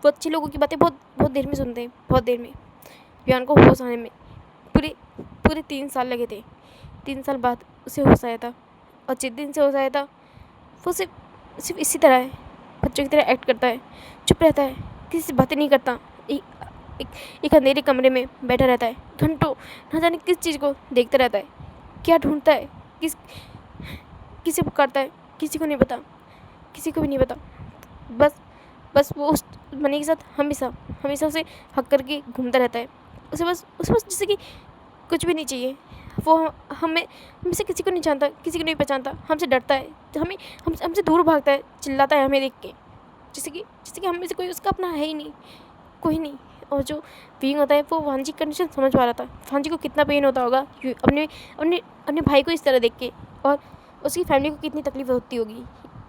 वो अच्छे लोगों की बातें बहुत देर में सुनते हैं, बहुत देर में। युवान को होश आने में पूरे 3 साल लगे थे। 3 साल बाद उसे होश आया था, और जिस दिन से होश आया था वो सिर्फ इसी तरह है, बच्चों की तरह एक्ट करता है, चुप रहता है, किसी से बातें नहीं करता, एक अंधेरे कमरे में बैठा रहता है घंटों, ना जाने किस चीज़ को देखता रहता है, क्या ढूंढता है, किसे पुकारता है, किसी को भी नहीं पता। बस वो उस मनी के साथ हमेशा उसे हक करके घूमता रहता है। उसे बस जैसे कि कुछ भी नहीं चाहिए। वो हमसे किसी को नहीं जानता, किसी को नहीं पहचानता, हमसे डरता है, हमसे दूर भागता है, चिल्लाता है हमें देख के, जैसे कि हम में से कोई उसका अपना है ही नहीं, कोई नहीं। और जो विंग होता है वो वांजी की कंडीशन समझ पा रहा था। वांजी को कितना पेन होता होगा अपने भाई को इस तरह देख के, और उसकी फैमिली को कितनी तकलीफ होती होगी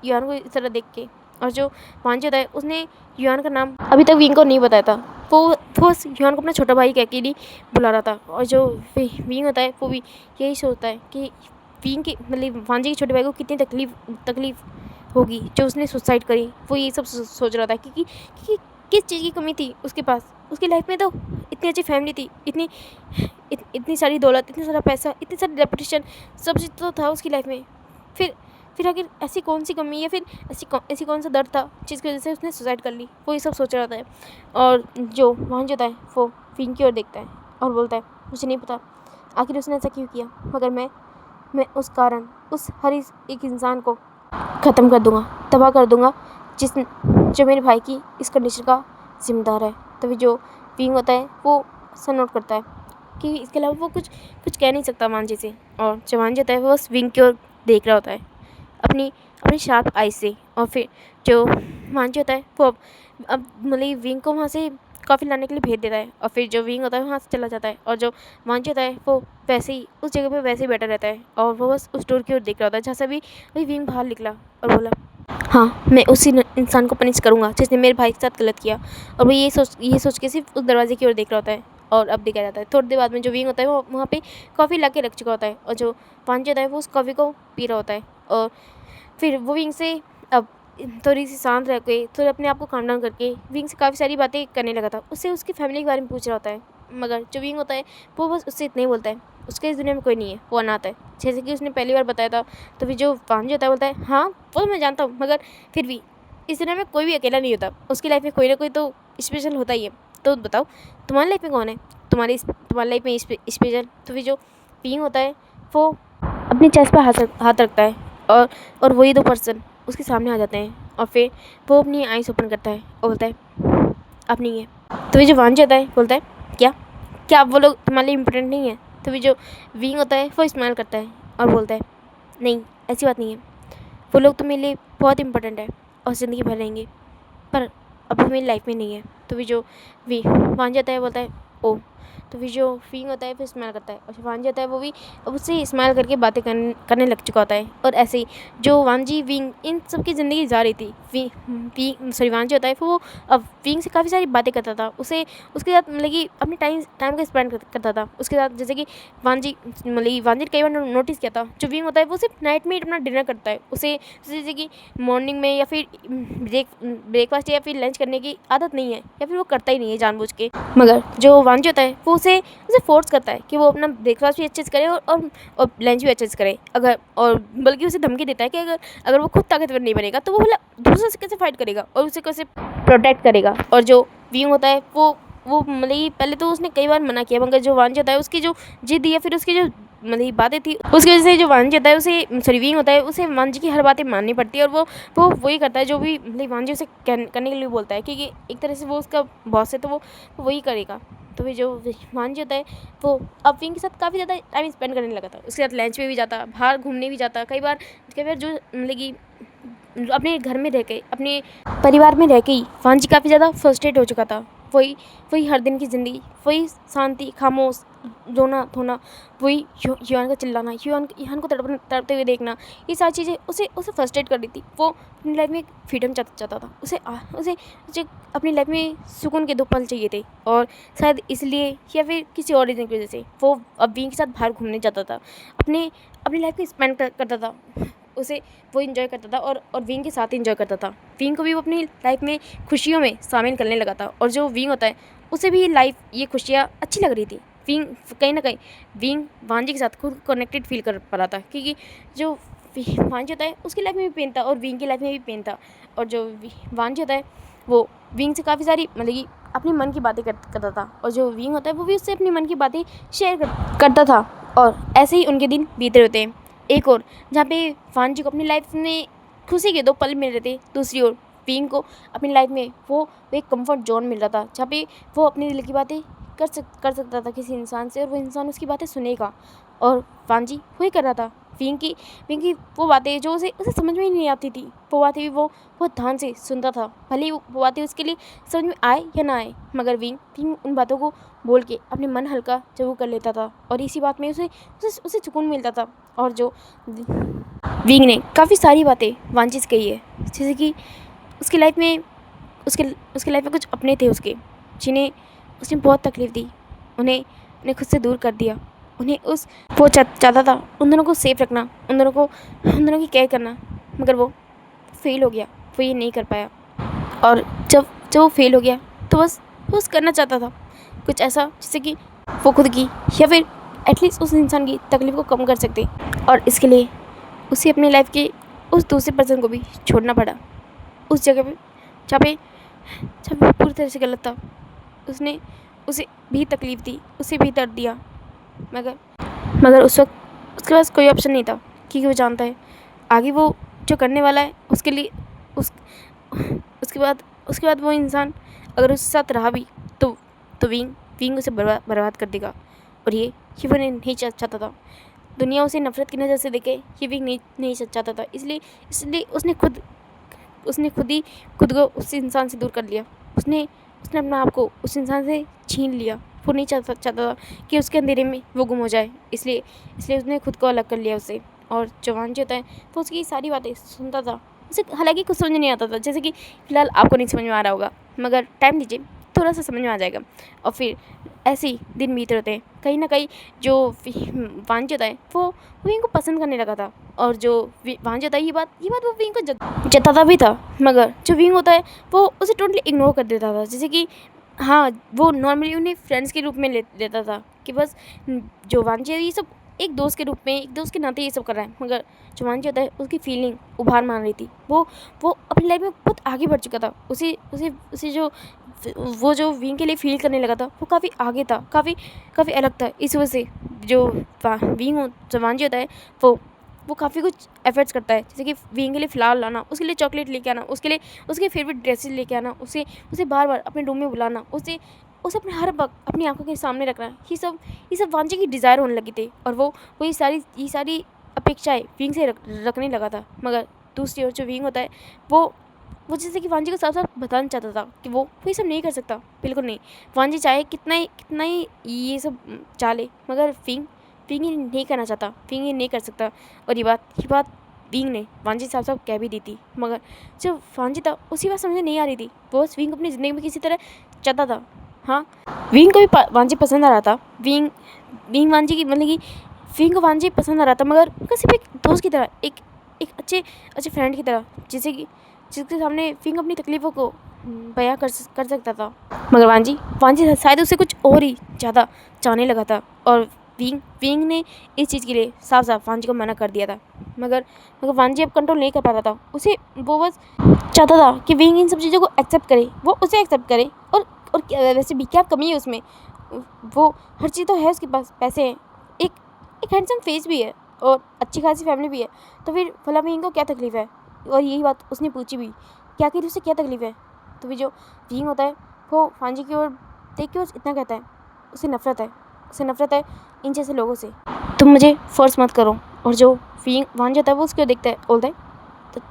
युआन को इस तरह देख के। और जो वांजी होता है उसने युआन का नाम अभी तक विंग को नहीं बताया था। वो बस ह्यून को अपना छोटा भाई कह के नहीं बुला रहा था। और जो विंग होता है वो भी यही सोचता है कि विंग की मतलब वांजी के छोटे भाई को कितनी तकलीफ़ होगी जो उसने सुसाइड करी। वो ये सब सोच रहा था क्योंकि किस चीज़ की कमी थी उसके पास। उसकी लाइफ में तो इतनी अच्छी फैमिली थी, इतनी सारी दौलत, इतना सारा पैसा, इतनी सारी रेपुटेशन, सब चीज़ तो था उसकी लाइफ में। फिर आखिर ऐसी कौन सी कमी या फिर ऐसी कौन सा दर्द था जिसकी वजह से उसने सुसाइड कर ली। वो ये सब सोच रहा था। और जो वहाँ होता है वो विंग की ओर देखता है और बोलता है मुझे नहीं पता आखिर उसने ऐसा क्यों किया, मगर मैं उस हर एक इंसान को ख़त्म कर दूँगा, तबाह कर दूँगा जो मेरे भाई की इस कंडीशन का जिम्मेदार है। तभी जो विंग होता है वो सन नोट करता है कि इसके अलावा वो कुछ कह नहीं सकता वांजे से। और जो वांजे होता है वो बस विंग की ओर देख रहा होता है अपनी शार्प आई से। और फिर जो वांजे होता है वो अब मतलब विंग को वहाँ से कॉफ़ी लाने के लिए भेज देता है। और फिर जो विंग होता है वहाँ से चला जाता है। और जो वांजे होता है वो वैसे ही उस जगह पे वैसे ही बैठा रहता है और वो बस उस डोर की ओर देख रहा होता है जहाँ से भी वही विंग बाहर निकला और बोला हाँ मैं उसी इंसान को पनिश करूँगा जिसने मेरे भाई के साथ गलत किया। और वो ये सोच के सिर्फ उस दरवाजे की ओर देख रहा होता है। और अब देखा जाता है थोड़ी देर बाद में जो विंग होता है वो वहाँ पे कॉफ़ी ला के रख चुका होता है। और जो वांजे होता है वो उस कॉफ़ी को पी रहा होता है। और फिर वो विंग से अब थोड़ी सी शांत रह के थोड़ा अपने आप को काम डाउन करके विंग से काफ़ी सारी बातें करने लगा था। उससे उसकी फैमिली के बारे में पूछ रहा होता है। मगर जो विंग होता है वो बस उससे इतना ही बोलता है उसके इस दुनिया में कोई नहीं है, वो अनाथ है, जैसे कि उसने पहली बार बताया था। तो फिर जो वांजे होता है बोलता है हाँ वो तो मैं जानता हूँ, मगर फिर भी इस दुनिया में कोई भी अकेला नहीं होता, उसकी लाइफ में कोई ना कोई तो स्पेशल होता ही है। तो बताओ तुम्हारी लाइफ में कौन है तुम्हारी लाइफ में स्पेशल। तो फिर जो विंग होता है वो अपनी चेस्ट पर हाथ रखता है और वही दो पर्सन उसके सामने आ जाते हैं। और फिर वो अपनी आइज़ ओपन करता है और बोलता है आप नहीं है। तो फिर जो वांजे होता है बोलता है क्या वो लोग तुम्हारे लिए इम्पोर्टेंट नहीं है। तो फिर जो विंग होता है वो स्माइल करता है और बोलता है नहीं ऐसी बात नहीं है, वो लोग तो मेरे लिए बहुत इंपॉर्टेंट है और ज़िंदगी भर रहेंगे, पर अब वो मेरी लाइफ में नहीं है। तो फिर जो वांजे होता है बोलता है ओ। तो फिर जो विंग होता है फिर स्माइल करता है और जो वांजे होता है वो भी अब उससे स्माइल करके बातें करने लग चुका होता है। और ऐसे ही जो वांजी विंग इन सब की ज़िंदगी जा रही थी, वांजे होता है वो अब विंग से काफ़ी सारी बातें करता था, उसे उसके साथ मतलब कि अपने टाइम का स्पेंड करता था उसके साथ। जैसे कि वांजी ने कई बार नोटिस किया था जो विंग होता है वो सिर्फ नाइट में ही अपना डिनर करता है। उसे जैसे कि मॉर्निंग में या फिर ब्रेकफास्ट या फिर लंच करने की आदत नहीं है या फिर वो करता ही नहीं है जानबूझ के। मगर जो वांजी होता है वो उसे फोर्स करता है कि वो अपना ब्रेकफास्ट भी अच्छे से करे और लंच भी अच्छे से करे। और बल्कि उसे धमकी देता है कि अगर वो खुद ताकतवर नहीं बनेगा तो वो भला दूसरों से कैसे फाइट करेगा और उसे कैसे प्रोटेक्ट करेगा। और जो विंग होता है वो मतलब पहले तो उसने कई बार मना किया, मगर जो वांजी होता है उसकी जो जिद या फिर उसकी जो मतलब बातें थी उसकी वजह से जो वांजी होता है उसे विंग होता है उसे वांजी की हर बातें माननी पड़ती है। और वो वही करता है जो भी मतलब वांजी उसे करने के लिए बोलता है, क्योंकि एक तरह से वो उसका बॉस है तो वो वही करेगा। तो फिर जो वांजी होता है वो अब विंग के साथ काफ़ी ज़्यादा टाइम स्पेंड करने लगा था, उसके साथ लंच पे भी जाता, बाहर घूमने भी जाता। कई बार जो मतलब कि अपने घर में रह के अपने परिवार में रह के ही वांजी काफ़ी ज़्यादा फ्रस्ट्रेट हो चुका था। वही हर दिन की ज़िंदगी, वही शांति, खामोश रोना धोना, वही ह्यून का चिल्लाना, ह्यून को तड़पते हुए देखना, ये सारी चीज़ें उसे फ्रस्ट्रेट कर रही थी। वो अपनी लाइफ में एक फ्रीडम चाहता था, उसे अपनी लाइफ में सुकून के 2 पल चाहिए थे। और शायद इसलिए या फिर किसी और रीज़न की वजह से वो अब विंग के साथ बाहर घूमने जाता था, अपनी लाइफ को स्पेंड करता था, उसे वो इन्जॉय करता था और विंग के साथ इन्जॉय करता था। विंग को भी वो अपनी लाइफ में खुशियों में शामिल करने लगा था। और जो विंग होता है उसे भी लाइफ ये खुशियाँ अच्छी लग रही थी। विंग कहीं ना कहीं विंग वांजी के साथ खुद कनेक्टेड फील कर पा रहा था, क्योंकि जो वांजी होता है उसकी लाइफ में भी पेन था और विंग की लाइफ में भी पेन था। और जो वांजी होता है वो विंग से काफ़ी सारी मतलब कि अपने मन की बातें करता था, और जो विंग होता है वो भी उससे अपनी मन की बातें शेयर करता था। और ऐसे ही उनके दिन बीते रहते हैं। एक और जहाँ पे वांजी को अपनी लाइफ में खुशी के 2 पल मिल रहे थे, दूसरी ओर विंग को अपनी लाइफ में वो एक कंफर्ट जोन मिल रहा था जहाँ पे वो अपने दिल की बातें कर सकता था किसी इंसान से और वो इंसान उसकी बातें सुनेगा। और वांजी वही कर रहा था। विंग की वो बातें जो उसे समझ में ही नहीं आती थी, वो बातें भी वो बहुत ध्यान से सुनता था, भले ही वो बातें उसके लिए समझ में आए या ना आए, मगर विंग उन बातों को बोल के अपने मन हल्का जरूर कर लेता था और इसी बात में उसे सुकून मिलता था। और जो विंग ने काफ़ी सारी बातें वांजी से कही है, जैसे कि उसकी लाइफ में कुछ अपने थे उसके, जिन्हें उसने बहुत तकलीफ़ दी, उन्हें उन्हें खुद से दूर कर दिया। उन्हें उस वो चाहता था उन दोनों को सेफ रखना, उन दोनों की केयर करना, मगर वो फेल हो गया, वो ये नहीं कर पाया। और जब जब वो फेल हो गया तो बस करना चाहता था कुछ ऐसा जिससे कि वो खुद की या फिर एटलीस्ट उस इंसान की तकलीफ़ को कम कर सकते। और इसके लिए उसे अपनी लाइफ के उस दूसरे पर्सन को भी छोड़ना पड़ा, उस जगह पे जहाँ पे पूरी तरह से गलत था। उसने उसे भी तकलीफ़ दी, उसे भी दर्द दिया, मगर मगर उस वक्त उसके पास कोई ऑप्शन नहीं था, क्योंकि वो जानता है आगे वो जो करने वाला है उसके लिए उस उसके बाद वो इंसान अगर उसके साथ रहा भी तो विंग उसे बर्बाद कर देगा। और ये वो नहीं चाहता था। दुनिया उसे नफ़रत की नज़र से देखे, ये विंग नहीं चाहता था। इसलिए उसने खुद को उस इंसान से दूर कर लिया। उसने अपना आप को उस इंसान से छीन लिया। वो नहीं चाहता था कि उसके अंधेरे में वो गुम हो जाए, इसलिए उसने खुद को अलग कर लिया उससे। और जवान जो होता है वो उसकी सारी बातें सुनता था। उसे हालांकि कुछ समझ नहीं आता था, जैसे कि फ़िलहाल आपको नहीं समझ में आ रहा होगा, मगर टाइम दीजिए, थोड़ा सा समझ में आ जाएगा। और फिर ऐसे ही दिन बीत रहते हैं। कहीं ना कहीं जो वांज होता है वो विंग को पसंद करने लगा था। और जो वांज होता है ये बात वो विंग को जताता भी था, मगर जो विंग होता है वो उसे टोटली इग्नोर कर देता था। जैसे कि हाँ, वो नॉर्मली उन्हें फ्रेंड्स के रूप में लेता था कि बस जो वांजी है ये सब एक दोस्त के रूप में, एक दोस्त के नाते ये सब कर रहा है। मगर जो वांजी होता है उसकी फीलिंग उभार मान रही थी। वो अपनी लाइफ में बहुत आगे बढ़ चुका था। उसे जो विंग के लिए फील करने लगा था वो काफ़ी आगे था, काफ़ी अलग था। इस वजह से जो वांजी होता है वो काफ़ी कुछ एफर्ट्स करता है, जैसे कि विंग के लिए फ्लावर लाना, उसके लिए चॉकलेट लेके आना, उसके फेवरेट ड्रेसेस लेके आना, उसे बार बार अपने रूम में बुलाना, उसे अपने हर वक्त अपनी आंखों के सामने रखना। ये सब वांजे की डिज़ायर होने लगी थी। और वो ये सारी अपेक्षाएं विंग से रखने लगा था। मगर दूसरी ओर जो विंग होता है वो जैसे कि वांजी को साफ साफ बताना चाहता था कि वो ये सब नहीं कर सकता, बिल्कुल नहीं। वांजी चाहे कितना ही ये सब चाले, मगर विंग ये नहीं करना चाहता, विंग ये नहीं कर सकता। और ये बात विंग ने वांजी साफ साफ कह भी दी थी। मगर जो वांजी था उसी बात समझ में नहीं आ रही थी। वो बस विंग अपनी ज़िंदगी में किसी तरह चाहता था। हाँ, विंग को भी वांजी पसंद आ रहा था। विंग वांजी की मतलब कि विंग को वांजी पसंद आ रहा था, मगर उनका सिर्फ एक दोस्त की तरह, एक अच्छे फ्रेंड की तरह, जिसके सामने विंग अपनी तकलीफ़ों को बयां कर सकता था। मगर वांजी शायद उससे कुछ और ही ज़्यादा चाहने लगा था। और विंग ने इस चीज़ के लिए साफ साफ वांजी को मना कर दिया था। मगर वांजी अब कंट्रोल नहीं कर पा रहा था। वो बस चाहता था कि विंग इन सब चीज़ों को एक्सेप्ट करे, वो उसे एक्सेप्ट करे। और वैसे भी क्या कमी है उसमें, वो हर चीज़ तो है उसके पास, पैसे हैं, एक हैंडसम फेस भी है और अच्छी खासी फैमिली भी है। तो फिर भला विंग को क्या तकलीफ़ है? और यही बात उसने पूछी भी कि आखिर उसे क्या तकलीफ़ है। तो फिर जो विंग होता है वो वांजी की ओर देख के बस इतना कहता है, उसे नफ़रत है इन जैसे लोगों से। तुम मुझे फोर्स मत करो। और जो वांजी होता है वो उसकी ओर देखता है, बोलता है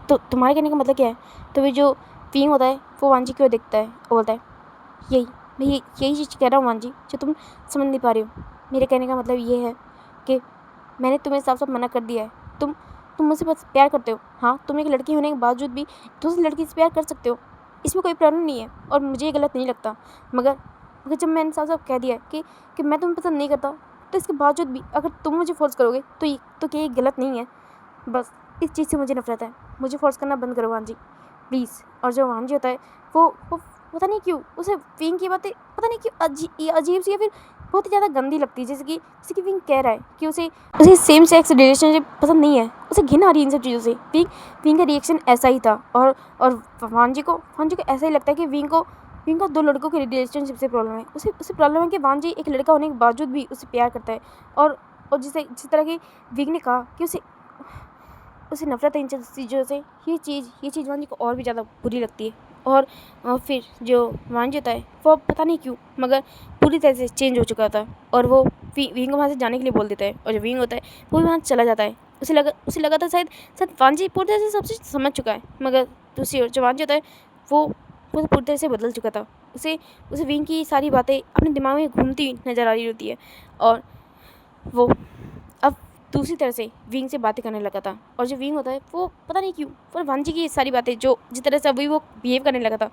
तो तुम्हारे कहने का मतलब क्या है? तो फिर जो विंग होता है वो वांजी की ओर देखता है और बोलता है, मैं यही चीज़ कह रहा हूँ वांजी, जो तुम समझ नहीं पा रही हो। मेरे कहने का मतलब ये है कि मैंने तुम्हें साफ साफ मना कर दिया है। तुम मुझसे बस प्यार करते हो। हाँ, तुम एक लड़की होने के बावजूद भी दूसरी लड़की से प्यार कर सकते हो, इसमें कोई प्रॉब्लम नहीं है और मुझे ये गलत नहीं लगता। मगर जब मैंने साफ साफ कह दिया कि मैं तुम्हें पसंद नहीं करता, तो इसके बावजूद भी अगर तुम मुझे फोर्स करोगे तो क्या ये गलत नहीं है? बस इस चीज़ से मुझे नफरत है। मुझे फोर्स करना बंद करो वांजी, प्लीज़। और जो वांजी होता है वो पता नहीं क्यों उसे विंग की बातें पता नहीं क्यों अजीब सी या फिर बहुत ही ज़्यादा गंदी लगती है। जैसे कि विंग कह रहा है कि उसे सेम सेक्स रिलेशनशिप पसंद नहीं है, उसे घिन आ रही है इन सब चीज़ों से। विंग का रिएक्शन ऐसा ही था। और वांजी को ऐसा ही लगता है कि विंग को दो लड़कों के रिलेशनशिप से प्रॉब्लम है। उसे प्रॉब्लम है कि वांजी एक लड़का होने के बावजूद भी उसे प्यार करता है। और जिस तरह की विंग ने कहा कि उसे नफरत है इन चीज़ों से, ये चीज़ वांजी को और भी ज़्यादा बुरी लगती है। और फिर जो वांजी होता है वो पता नहीं क्यों मगर पूरी तरह से चेंज हो चुका था। और वो विंग को वहाँ से जाने के लिए बोल देता है। और जो विंग होता है वो भी वहाँ चला जाता है। उसे लगा था शायद वांजी पूरी तरह से सब चीज़ समझ चुका है। मगर दूसरी ओर जो वांजी होता है वो पूरी तरह से बदल चुका था। उसे विंग की सारी बातें अपने दिमाग में घूमती नज़र आ रही होती है। और वो अब दूसरी तरह से विंग से बातें करने लगा था। और जो विंग होता है वो पता नहीं क्यों पर वांजी की सारी बातें जो जिस तरह से अभी वो बिहेव करने लगा था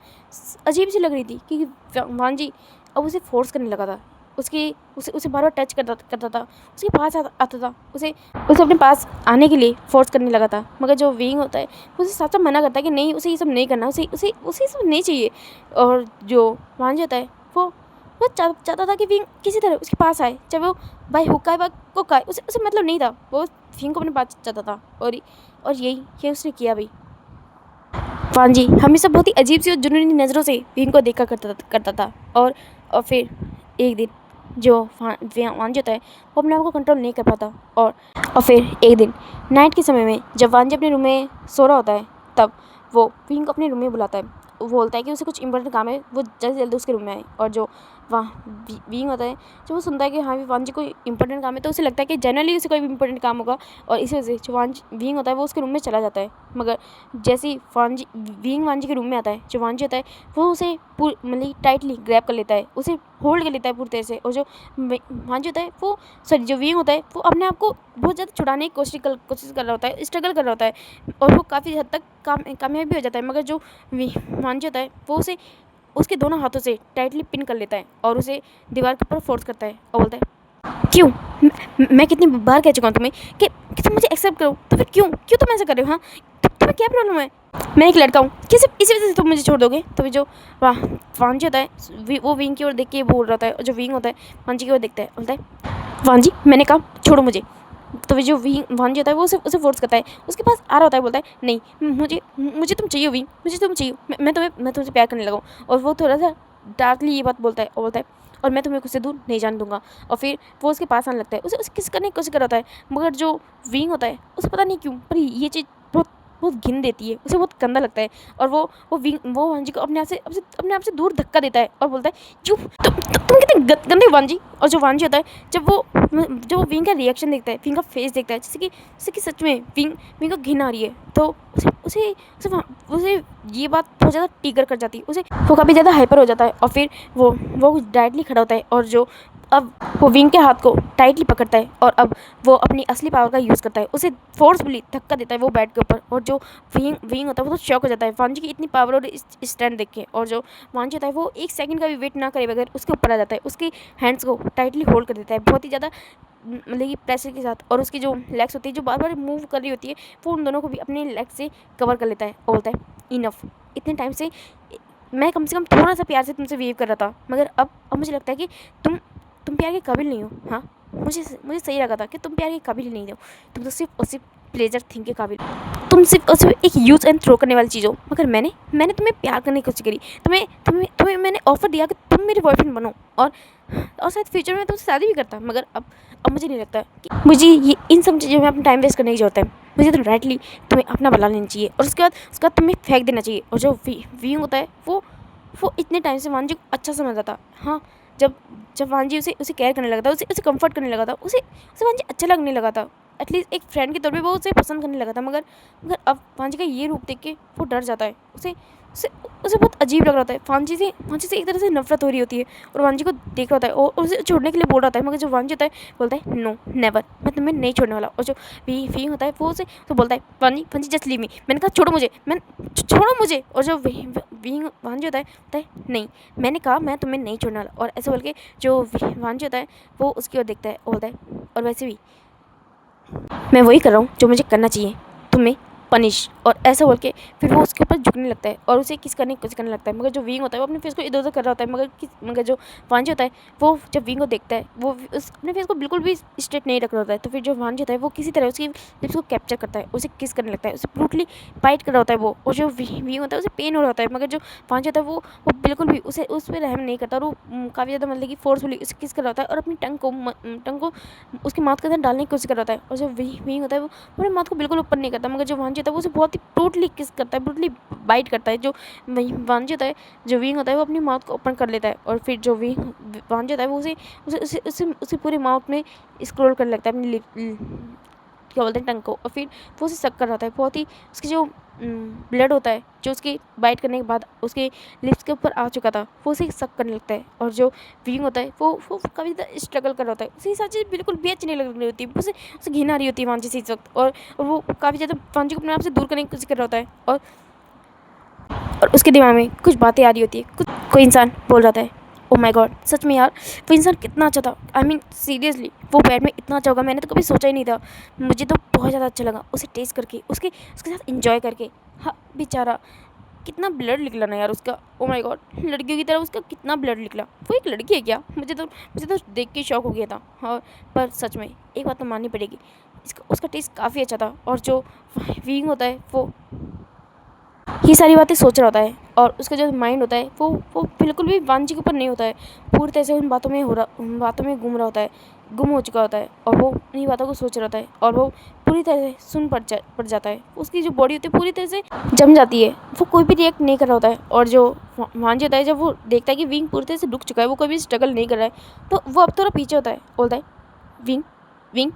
अजीब सी लग रही थी, क्योंकि वांजी अब उसे फोर्स करने लगा था। उसे उसे बार बार टच करता था, उसके पास आता था, उसे उसे अपने पास आने के लिए फोर्स करने लगा था। मगर जो विंग होता है वो उसे साफ साफ मना करता है कि नहीं, उसे ये सब नहीं करना, उसे उसे उसे ये सब नहीं चाहिए। और जो वांजी होता है वो चाहता था कि विंग किसी तरह उसके पास आए, चाहे वो बाय हुक आए बाय कुक आए, उसे उसे मतलब नहीं था, वो विंग को अपने पास चाहता था। और यही उसने किया भी। वांजी हमेशा बहुत ही अजीब सी और जुनूनी नज़रों से विंग को देखा करता था। और फिर एक दिन जो वांजी होता है वो अपने आप को कंट्रोल नहीं कर पाता। और फिर एक दिन नाइट के समय में जब वांजी अपने रूम में सो रहा होता है तब वो विंग को अपने रूम में बुलाता है। वो बोलता है कि उसे कुछ इंपॉर्टेंट काम है, वो जल्दी जल्दी उसके रूम में आए। और जो वहाँ विंग होता है जब वो सुनता है कि हाँ भी वांजी कोई इंपॉर्टेंट काम है तो उसे लगता है कि जनरली उसे कोई भी इंपॉर्टेंट काम होगा, और इसी वजह से जो विंग होता है वो उसके रूम में चला जाता है। मगर जैसे ही विंग वांजी के रूम में आता है, जो वांजी होता है वो उसे मतलब टाइटली ग्रैब कर लेता है, उसे होल्ड कर लेता है पूरी तरह से। और जो वांजी होता है वो सॉरी जो विंग होता है वो अपने आप को बहुत ज़्यादा छुड़ाने की कोशिश कर रहा होता है, स्ट्रगल कर रहा होता है, और वो काफ़ी हद तक कामयाब भी हो जाता है। मगर जो वांजी होता है वो उसे उसके दोनों हाथों से टाइटली पिन कर लेता है और उसे दीवार के ऊपर फोर्स करता है और बोलता है क्यों, मैं कितनी बार कह चुका हूँ तुम्हें कि तुम मुझे एक्सेप्ट करो, तो फिर क्यों क्यों तुम ऐसा कर रहे हो? हाँ, तुम्हें क्या प्रॉब्लम है? मैं एक लड़का हूँ, क्या सिर्फ इसी वजह से तुम मुझे छोड़ दोगे? तो जो वांजी होता है वो विंग की ओर देख के बोल रहा होता है, और जो विंग होता है वांजी की ओर देखता है, बोलता है वांजी मैंने कहा छोड़ो मुझे। तो जो वांजी होता है वो उसे फोर्स करता है, उसके पास आ रहा होता है, बोलता है नहीं, मुझे तुम चाहिए विंग, मुझे तुम चाहिए, मैं तुमसे प्यार करने लगा हूँ। और वो थोड़ा सा डार्कली ये बात बोलता है और बोलता है और मैं तुम्हें खुद से दूर नहीं जाने दूंगा। और फिर वो उसके पास आने लगता है, उसे किस करने की कोशिश कर रहा होता है। मगर जो विंग होता है उसे पता नहीं क्यों पर ये चीज़ बहुत बहुत घिन देती है, उसे बहुत गंदा लगता है। और वो वांजी को अपने आप से दूर धक्का देता है और बोलता है तुम कितने गंदे हो वांजी। और जो वांजी होता है जब वो विंग का रिएक्शन देखता है, विंग का फेस देखता है, जैसे कि सच में विंग को घिन आ रही है, तो उसे उसे ये बात बहुत ज़्यादा ट्रिगर कर जाती है, उसे वो काफ़ी ज़्यादा हाइपर हो जाता है। और फिर वो डायरेक्टली खड़ा होता है और जो अब वो विंग के हाथ को टाइटली पकड़ता है और अब वो अपनी असली पावर का यूज़ करता है, उसे फोर्सफुली धक्का देता है वो बेड के ऊपर। और जो विंग होता है वो तो शॉक हो जाता है वांजी की इतनी पावर और स्ट्रेंथ देख के। और जो वांजी होता है वो एक सेकंड का भी वेट ना करे बगैर उसके ऊपर आ जाता है, उसके हैंड्स को टाइटली होल्ड कर देता है बहुत ही ज़्यादा मतलब कि प्रेशर के साथ। और उसकी जो लेग्स होती है जो बार बार मूव कर रही होती है वो उन दोनों को भी अपने लेग से कवर कर लेता है और बोलता है इनफ, इतने टाइम से मैं कम से कम थोड़ा सा प्यार से तुमसे बिहेव कर रहा था, मगर अब मुझे लगता है कि तुम प्यार के काबिल नहीं हो। हाँ, मुझे सही लगा था कि तुम प्यार के काबिल ही नहीं हो, तुम तो सिर्फ और सिर्फ प्लेजर थिंग के काबिल, तुम सिर्फ और सिर्फ एक यूज़ एंड थ्रो करने वाली चीज़ हो। मगर मैंने तुम्हें प्यार करने की कोशिश करी, तुम्हें मैंने ऑफर दिया कि तुम मेरे बॉयफ्रेंड बनो, और शायद फ्यूचर में तुमसे शादी भी करता। मगर अब मुझे नहीं लगता कि मुझे ये इन सब चीज़ों में अपना टाइम वेस्ट करने की जरूरत है। मुझे तो राइटली तुम्हें अपना बना लेना चाहिए और उसके बाद तुम्हें फेंक देना चाहिए। और जो विंग होता है वो इतने टाइम से वांजी को अच्छा समझता था। हाँ, जब वांजी उसे केयर करने लगा था, उसे कंफर्ट करने लगा था, उसे वांजी अच्छा लगने लगा था, एटलीस्ट एक फ्रेंड के तौर पे वो उसे पसंद करने लगा था। मगर अब वांजी का ये रूप देख के वो डर जाता है, उसे बहुत अजीब लग रहा होता है। वांजी से एक तरह से नफरत हो रही होती है और वांजी को देख रहा होता है और उसे छोड़ने के लिए बोल रहा होता है। मगर जो वांजी होता है बोलता है नो नेवर, मैं तुम्हें नहीं छोड़ने वाला। और जो विंग होता है वो उसे तो बोलता है वांजी जस्ट लीव मी, मैंने कहा छोड़ो मुझे। और जो विंग वांजी होता है नहीं, मैंने कहा मैं तुम्हें नहीं छोड़ने वाला। और ऐसे बोल के जो वांजी होता है वो उसकी ओर देखता है और बोलता है और वैसे भी मैं वही कर रहा हूँ जो मुझे करना चाहिए, तुम्हें पनिश। और ऐसा बोल के फिर वो उसके ऊपर झुकने लगता है और उसे किस करने की कोशिश करने लगता है। मगर जो विंग होता है वो अपने फेस को इधर उधर कर रहा होता है। मगर जो वांजी होता है वो जब विंग को देखता है वो अपने फेस को बिल्कुल भी स्ट्रेट नहीं रख रहा होता है। तो फिर जो वांजी होता है वो किसी तरह उसकी लिप्स को कैप्चर करता है, उसे किस करने लगता है, उसे ब्रूटली बाइट कर रहा होता है वो। और जो विंग होता है उसे पेन हो रहा होता है। मगर जो वांजी होता है वो बिल्कुल भी उस पर रहम नहीं करता और वो काफ़ी ज़्यादा मतलब कि फोर्सफुली उसे किस कर रहा होता है और अपनी टंग को उसकी माउथ के अंदर डालने की कोशिश कर रहा होता है। और जो विंग होता है वो अपनी माउथ को बिल्कुल ओपन नहीं करता। मगर जो वांजी होता है वो उसे बहुत ही ब्रूटली किस करता है, ब्रूटली बाइट करता है। जो वांजी होता है, जो विंग होता है वो अपनी माउथ को ओपन कर लेता है और फिर जो वांजी होता है वो उसे पूरे माउथ में स्क्रॉल करने लगता है अपनी क्या बोलते हैं टंग को, और फिर वो उसे सक कर रहा होता है। बहुत ही उसकी जो ब्लड होता है जो उसकी बाइट करने के बाद उसके लिप्स के ऊपर आ चुका था, वो उसे सक करने लगता है। और जो विंग होता है वो काफ़ी ज़्यादा स्ट्रगल कर रहा होता है, उसे ये सारी चीज़ बिल्कुल भी अच्छी नहीं लग रही होती है, उसे उसे घिन आ रही होती है वांजी से इस वक्त। और वो काफ़ी ज़्यादा वांजी को अपने आप से दूर करने की कोशिश कर रहा होता है। और उसके दिमाग में कुछ बातें आ रही होती है, कुछ कोई इंसान बोल रहा है, ओ माय गॉड, सच में यार वो इंसान कितना अच्छा था, आई मीन सीरियसली वो पैर में इतना अच्छा होगा मैंने तो कभी सोचा ही नहीं था। मुझे तो बहुत ज़्यादा अच्छा लगा उसे टेस्ट करके, उसके उसके साथ इंजॉय करके। हाँ बेचारा, कितना ब्लड निकला ना यार उसका, ओ माय गॉड, लड़कियों की तरह उसका कितना ब्लड निकला। वो एक लड़की है क्या? मुझे तो देख के शौक हो गया था। हाँ पर सच में एक बात तो माननी पड़ेगी, इसका उसका टेस्ट काफ़ी अच्छा था। और जो विंग होता है वो ये सारी बातें सोच रहा होता है, और उसका जो माइंड होता है वो बिल्कुल भी वांजी के ऊपर नहीं होता है, पूरी तरह से उन बातों में गुम हो चुका होता है। और वो उन्हीं बातों को सोच रहा होता है, और वो पूरी तरह से सुन पड़ जाता है। उसकी जो बॉडी होती है पूरी तरह से जम जाती है, वो कोई भी रिएक्ट नहीं कर रहा होता है। और जो वांजी होता है जब वो देखता है कि विंग पूरी तरह से रुक चुका है, वो कोई भी स्ट्रगल नहीं कर रहा है, तो वो अब थोड़ा पीछे होता है, बोलता है विंग विंग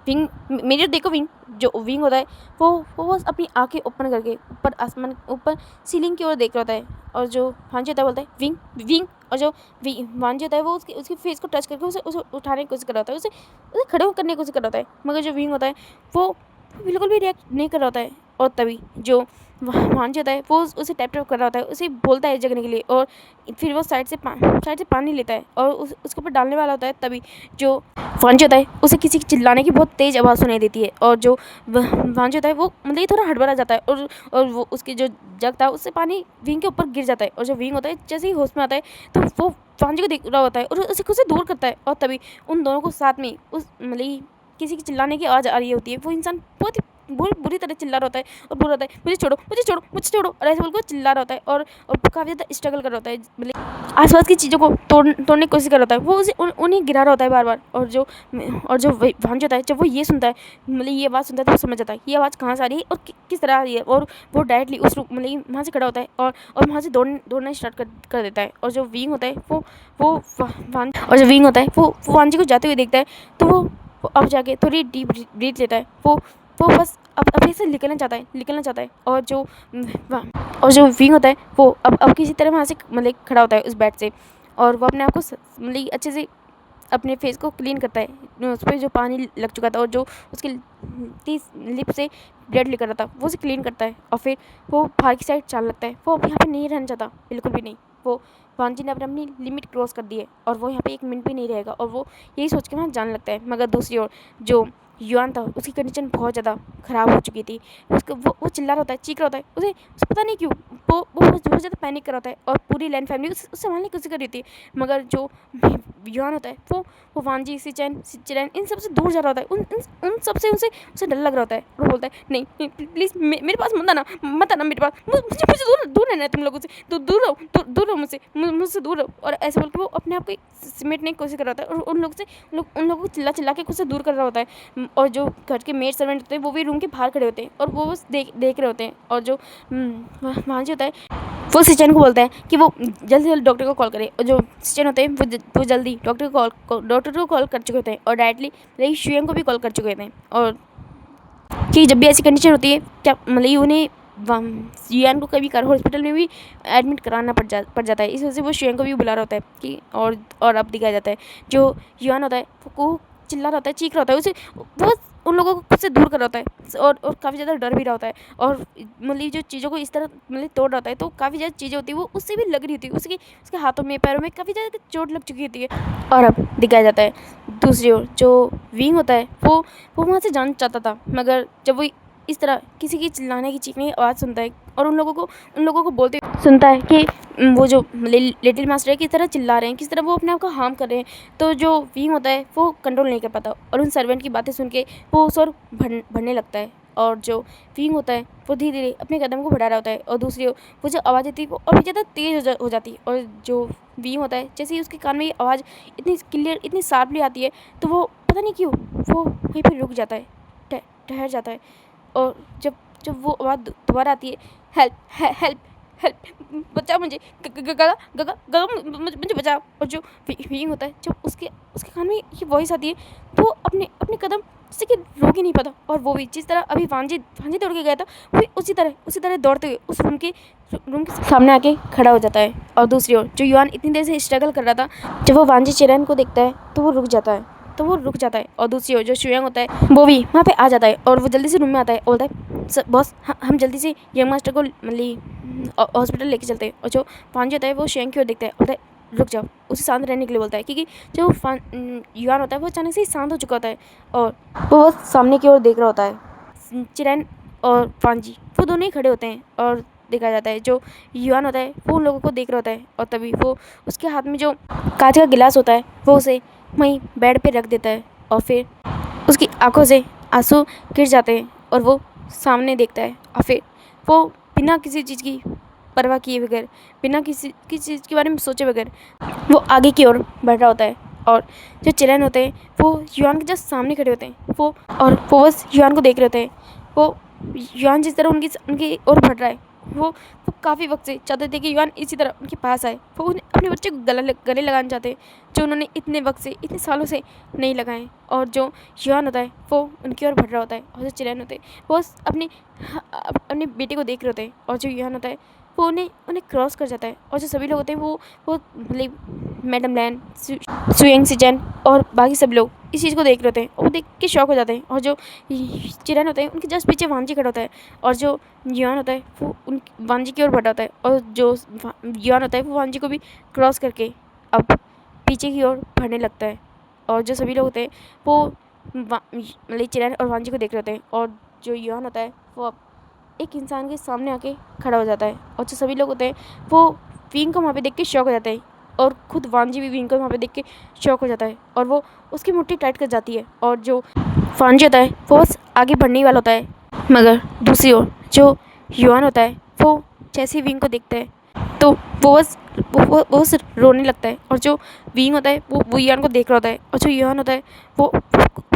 विंग मेरी ओर देखो। विंग जो विंग होता है वो बस अपनी आंखें ओपन करके ऊपर सीलिंग की ओर देख रहा होता है। और जो वांजी होता है बोलता है विंग विंग। और जो वांजी होता है वो उसके फेस को टच करके उसे उसे उठाने की कोशिश कर रहा होता है, उसे उसे खड़े होकर करने की कोशिश कर रहा होता है। मगर जो विंग होता है वो बिल्कुल भी रिएक्ट नहीं कर रहा होता है। और तभी जो वांजी होता है वो उसे टैप टैप कर रहा होता है, उसे बोलता है जगने के लिए। और फिर वो साइड से पानी लेता है और उसके ऊपर डालने वाला होता है। तभी जो वांजी होता है उसे किसी की चिल्लाने की बहुत तेज़ आवाज़ सुनाई देती है। और जो वांजी होता है वो मतलब ये थोड़ा हड़बड़ा जाता है, और वो उसकी जो जग था उससे पानी विंग के ऊपर गिर जाता है। और जो विंग होता है जैसे ही होश में आता है तो वो वांजी को देख रहा होता है और उसे खुद से दूर करता है। और तभी उन दोनों को साथ में उस मतलब किसी की चिल्लाने की आवाज़ आ रही होती है। वो इंसान बहुत ही बुरी तरह चिल्ला रहा होता है और बोल रहा होता है मुझे छोड़ो मुझे छोड़ो मुझे छोड़ो, और ऐसे बोलकर चिल्ला रहा होता है। और काफ़ी ज़्यादा स्ट्रगल कर रहा होता है, मतलब आसपास की चीज़ों को तोड़ने की कोशिश कर रहा होता है। वो उसे उन्हें गिरा रहा होता है बार बार। और जो वांजी होता है जब वो ये सुनता है, मतलब ये आवाज़ सुनता है तो वो समझ जाता है ये आवाज़ कहाँ से आ रही है और किस तरह आ रही है। और वो डायरेक्टली उस मतलब वहाँ से खड़ा होता है और वहाँ से दौड़ना स्टार्ट कर देता है। और जो विंग होता है और जो विंग होता है वो वांजी को जाते हुए देखता है, तो वो अब जाके थोड़ी डीप ब्रीथ लेता है। वो बस अब अपने से निकलना चाहता है। और जो विंग होता है वो अब किसी तरह वहाँ से मतलब खड़ा होता है उस बेड से, और वो अपने आप को मतलब अच्छे से अपने फेस को क्लीन करता है। उस पर जो पानी लग चुका था और जो उसके लिप से ब्लड निकल रहा था वो उसे क्लीन करता है। और फिर वो बाहर की साइड चलने लगता है। वो अब यहाँ पे नहीं रहना चाहता, बिल्कुल भी नहीं। वो वांजी ने अपनी लिमिट क्रॉस कर दी है और वो यहाँ पे एक मिनट भी नहीं रहेगा, और वो यही सोच के वहाँ जाने लगता है। मगर दूसरी ओर जो युआन था उसकी कंडीशन बहुत ज़्यादा ख़राब हो चुकी थी। उसको वो चिल्ला रहा होता है, चीख रहा होता है, उसे पता नहीं क्यों वो बहुत ज़्यादा पैनिक कर रहा होता है। और पूरी लैंड फैमिली उसे संभालने की कोशिश कर रही थी। मगर जो युआन होता है वो वांजी सिचेन इन सब से दूर जा रहा होता है। उन सब से उसे डर लग रहा होता है। वो बोलता है नहीं प्लीज़ मेरे पास मत आना मेरे पास, मुझे दूर रहना है तुम लोगों से, तो दूर रहो मुझसे दूर रहो। और ऐसे बोल के वो अपने आप को सिमटने की कोशिश कर रहा होता है, और उन लोगों को चिल्ला के खुद से दूर कर रहा होता है। और जो घर के मेड सर्वेंट होते हैं वो भी रूम के बाहर खड़े होते हैं और वो बस देख रहे होते हैं। और जो वांजी होता है वो सिचेन को बोलता है कि वो जल्द से जल्द डॉक्टर को कॉल करे। और जो सिचेन होते हैं वो जल्दी डॉक्टर को कॉल कर चुके होते हैं, और डायरेक्टली शुएंग को भी कॉल कर चुके होते हैं। और कि जब भी ऐसी कंडीशन होती है क्या मतलब उन्हें युआन को कभी कर हॉस्पिटल में भी एडमिट कराना पड़ जाता है। इस वजह से वो शुएंग को भी बुला रहा होता है कि और अब दिखाया जाता है जो युआन होता है वो चिल्ला रहा होता है, चीख रहा होता है, उसे वो उन लोगों को खुद से दूर कर रहा होता है। और काफ़ी ज़्यादा डर भी रहा होता है। और मतलब जो चीज़ों को इस तरह मतलब तोड़ रहा होता है, तो काफ़ी ज़्यादा चीज़ें होती है वो उससे भी लग रही होती है, उसके हाथों में पैरों में काफ़ी ज़्यादा चोट लग चुकी होती है। और अब दिखाया जाता है दूसरी ओर जो विंग होता है वो वहाँ से जाना चाहता था। मगर जब वो इस तरह किसी की चिल्लाने की चीखने की आवाज़ सुनता है और उन लोगों को बोलते सुनता है कि वो जो लिटिल मास्टर है किस तरह चिल्ला रहे हैं, किस तरह वो अपने आप को हार्म कर रहे हैं, तो जो विंग होता है वो कंट्रोल नहीं कर पाता और उन सर्वेंट की बातें सुन के वो उस ओर बढ़ने लगता है। और जो विंग होता है वो धीरे धीरे अपने कदम को बढ़ा रहा होता है, और दूसरी ओर वो जो आवाज़ आती है वो और भी ज़्यादा तेज़ हो जाती है। और जो विंग होता है जैसे ही उसके कान में ये आवाज़ इतनी क्लियर इतनी शार्पली आती है, तो वो पता नहीं क्यों वो वहीं पर रुक जाता है, ठहर जाता है। और जब जब वो आवाज़ दोबारा आती है, हेल्प हेल्प हेल्प, बचाओ मुझे, गगा मुझे बचाओ। और जो विंग होता है जब उसके कान में ये वॉइस आती है तो वो अपने कदम जैसे कि रोक ही नहीं पाता। और वो भी जिस तरह अभी वांजी दौड़ के गया था, वो भी उसी तरह दौड़ते हुए उस रूम के सामने आके खड़ा हो जाता है। और दूसरी ओर जो युआन इतनी देर से स्ट्रगल कर रहा था, जब वो वांजी चिरैन को देखता है तो वो रुक जाता है। और दूसरी ओर जो शुयांग होता है वो भी वहाँ पे आ जाता है और वो जल्दी से रूम में आता है और बोलता है, बॉस हम जल्दी से यंग मास्टर को हॉस्पिटल लेके चलते हैं। और जो वांजी होता है वो शुयांग की ओर देखता है और बोलता है रुक जाओ, उसे शांत रहने के लिए बोलता है, क्योंकि जो युआन होता है वो अचानक से ही शांत हो चुका होता है और वो बस सामने की ओर देख रहा होता है। चिरैन और वांजी वो दोनों ही खड़े होते हैं और देखा जाता है जो युआन होता है वो उन लोगों को देख रहा होता है। और तभी वो उसके हाथ में जो कांच का गिलास होता है वो उसे वहीं बेड पे रख देता है और फिर उसकी आंखों से आंसू गिर जाते हैं और वो सामने देखता है। और फिर वो बिना किसी चीज़ की परवाह किए बगैर, बिना किसी चीज़ के बारे में सोचे बगैर वो आगे की ओर बढ़ रहा होता है। और जो चिरैन होते हैं वो युआन के जस्ट सामने खड़े होते हैं, वो बस युआन को देख रहे होते हैं। वो युआन जिस तरह उनकी ओर बढ़ रहा है, वो काफ़ी वक्त से चाहते थे कि युआन इसी तरह उनके पास आए। वो उन्हें अपने बच्चे को गले लगाना चाहते हैं, जो उन्होंने इतने वक्त से, इतने सालों से नहीं लगाए। और जो युआन होता है वो उनकी ओर बढ़ रहा होता है और जो चिरैन होते हैं वो अपने बेटे को देख रहे होते हैं। और जो युआन होता है वो उन्हें क्रॉस कर जाता है। और जो सभी लोग होते हैं वो मतलब मैडम लैन, सुयंग सिचन और बाकी सब लोग इस चीज़ को देख रहे होते हैं और वो देख के शॉक हो जाते हैं। और जो चिरैन होते हैं उनके जस्ट पीछे वांजी खड़ा होता है और जो युआन होता है वो उन वांजी की ओर बढ़ा होता है। और जो युआन होता है वो वांजी को भी क्रॉस करके अब पीछे की ओर बढ़ने लगता है। और जो सभी लोग होते हैं वो मतलब चिरैन और वांजी को देख रहे होते हैं। और जो युआन होता है वो अब एक इंसान के सामने आके खड़ा हो जाता है। और जो सभी लोग होते हैं वो विंग को वहाँ पे देख के शॉक हो जाते हैं और खुद वांजी भी विंग को वहाँ पे देख के शॉक हो जाता है और वो उसकी मुट्ठी टाइट कर जाती है। और जो वांजी होता है वो बस आगे बढ़ने ही वाला होता है, मगर दूसरी ओर जो युआन होता है वो जैसे ही विंग को देखता है तो वो बस रोने लगता है। और जो विंग होता है वो युआन को देख रहा होता है। और जो युआन होता है वो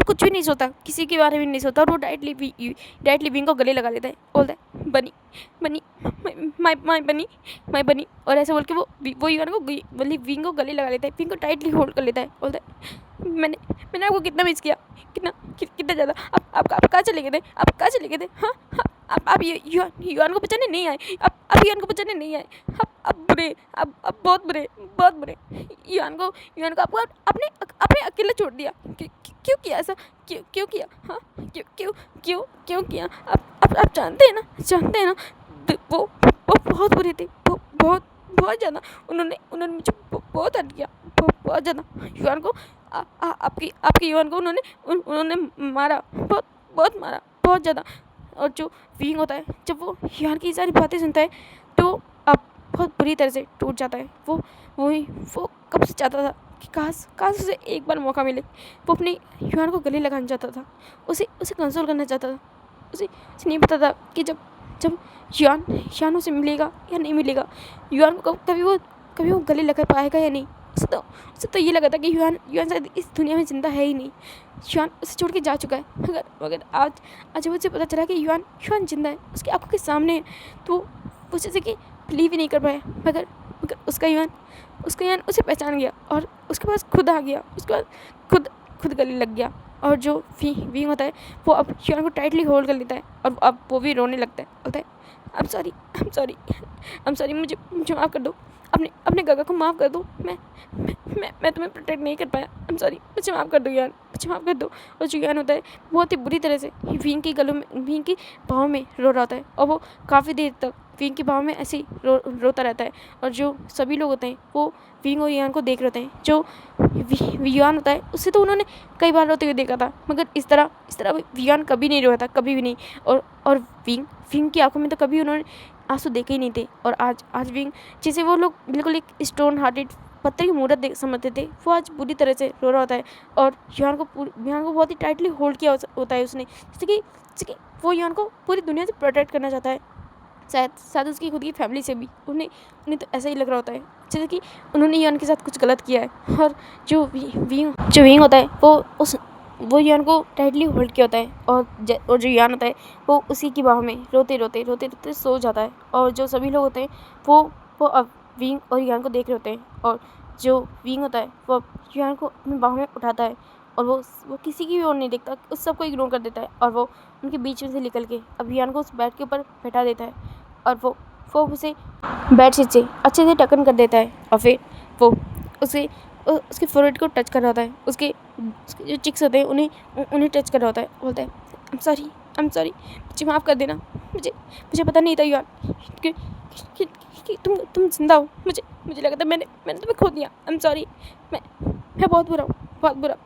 कुछ भी नहीं सोचता, किसी के बारे में नहीं सोचता और वो डायरेक्टली विंग को गले लगा लेता है, बोलता है बनी बनी माई बनी। और ऐसे बोल के वो युआन को मतलब विंग को गले लगा लेता है, विंग को टाइटली होल्ड कर लेता है, बोलता है मैंने आपको कितना मिस किया, कितना ज़्यादा। आप कहाँ चले गए थे हाँ आप युआन को बचाने नहीं आए, आप युआन को बचाने नहीं आए, आप बुरे, आप बहुत बुरे। युआन को आपको आपने अकेला छोड़ दिया, क्यों किया ऐसा, क्यों किया, हाँ क्यों किया। आप जानते हैं ना वो बहुत बुरे थे, बहुत ज़्यादा। उन्होंने मुझे बहुत हर्ट किया, बहुत ज़्यादा। युआन को आपकी युआन को उन्होंने मारा, बहुत मारा, बहुत ज़्यादा। और जो विंग होता है जब वो युआन की सारी बातें सुनता है तो अब बहुत बुरी तरह से टूट जाता है। वो कब से चाहता था कि काश उसे एक बार मौका मिले। वो अपने युआन को गले लगाना चाहता था, उसे कंसोल करना चाहता था। उसे नहीं पता था कि जब युआन उसे मिलेगा या नहीं मिलेगा, युआन को कभी वो गले लगा पाएगा या नहीं। उसे तो ये लगा था कि युआन शायद इस दुनिया में ज़िंदा है ही नहीं, युआन उसे छोड़ के जा चुका है। मगर आज मुझे पता चला कि युआन जिंदा है, उसकी आंखों के सामने है। तो वो जैसे कि बिलीव ही नहीं कर पाया, मगर उसका युआन उसे पहचान गया और उसके पास खुद आ गया, उसके बाद खुद गले लग गया। और जो विंग होता है वो अब युआन को टाइटली होल्ड कर लेता है और अब वो भी रोने लगता है, बोलता है I'm sorry, मुझे माफ़ कर दो, अपने गगा को माफ़ कर दो। मैं तुम्हें प्रोटेक्ट नहीं कर पाया, I'm sorry, मुझे माफ़ कर दो यार, मुझे माफ़ कर दो। और जो यान होता है बहुत ही बुरी तरह से विंग की बाहों में रो रहा होता है और वो काफ़ी देर तक विंग की बाहों में ऐसे ही रोता रहता है। और जो सभी लोग होते हैं वो विंग और यान को देख रहे होते हैं। जो यान होता है उससे तो उन्होंने कई बार रोते हुए देखा था, मगर इस तरह यान कभी नहीं रोया था, कभी भी नहीं। और विंग की आंखों में तो कभी उन्होंने आंसू देखे ही नहीं थे। और आज विंग जिसे वो लोग बिल्कुल एक स्टोन हार्टेड पत्थर की मूर्त समझते थे, वो आज बुरी तरह से रो रहा होता है। और युआन को बहुत ही टाइटली होल्ड किया होता है उसने, जैसे कि वो युआन को पूरी दुनिया से प्रोटेक्ट करना चाहता है, शायद उसकी खुद की फैमिली से भी। उन्हें तो ऐसा ही लग रहा होता है जैसे कि उन्होंने युआन के साथ कुछ गलत किया है। और जो विंग होता है वो युआन को टाइटली होल्ड किया होता है और जो युआन होता है वो उसी की बाहों में रोते सो जाता है। और जो सभी लोग होते हैं वो अब विंग और युआन को देख रहे होते हैं। और जो विंग होता है वो अब युआन को अपनी बाहों में उठाता है और वो किसी की भी ओर नहीं देखता, उस सबको इग्नोर कर देता है और वो उनके बीच में से निकल के अब युआन को उस बेड के ऊपर बैठा देता है और वो उसे बेडशीट से अच्छे से टकन कर देता है और फिर वो उसके फोrehead को टच कर रहा होता है, उसके जो चिक्स होते हैं उन्हें टच कर रहा होता है। बोलता है आई एम सॉरी मुझे माफ़ कर देना, मुझे पता नहीं था युआन कि तुम जिंदा हो। मुझे लगा था मैंने तुम्हें खो दिया। आई एम सॉरी, मैं बहुत बुरा हूँ, बहुत बुरा।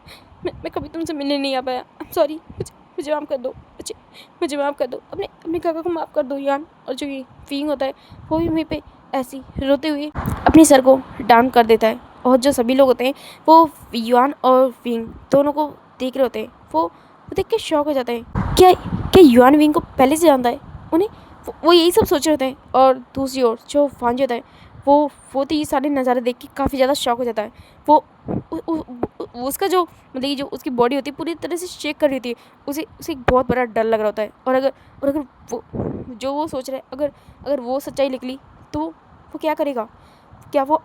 मैं कभी तुमसे मिलने नहीं आ पाया। आई एम सॉरी, मुझे माफ़ कर दो, मुझे माफ़ कर दो। अपने काका को माफ़ कर दो युआन। और जो ये फीइंग होता है वो भी वहीं पे ऐसी रोते हुए अपने सर को डाउन कर देता है। और जो सभी लोग होते हैं वो युआन और विंग दोनों को देख रहे होते हैं। वो देख के शॉक हो जाता है। क्या युआन विंग को पहले से जानता है उन्हें? वो यही सब सोच रहे होते हैं। और दूसरी ओर जो वांजी होता है वो तो ये सारे नज़ारे देख के काफ़ी ज़्यादा शॉक हो जाता है। वो उसका जो मतलब जो उसकी बॉडी होती है पूरी तरह से शेक कर रही होती है। उसे एक बहुत बड़ा डर लग रहा होता है। और अगर वो सोच रहा है अगर वो सच्चाई निकली तो वो क्या करेगा? क्या वो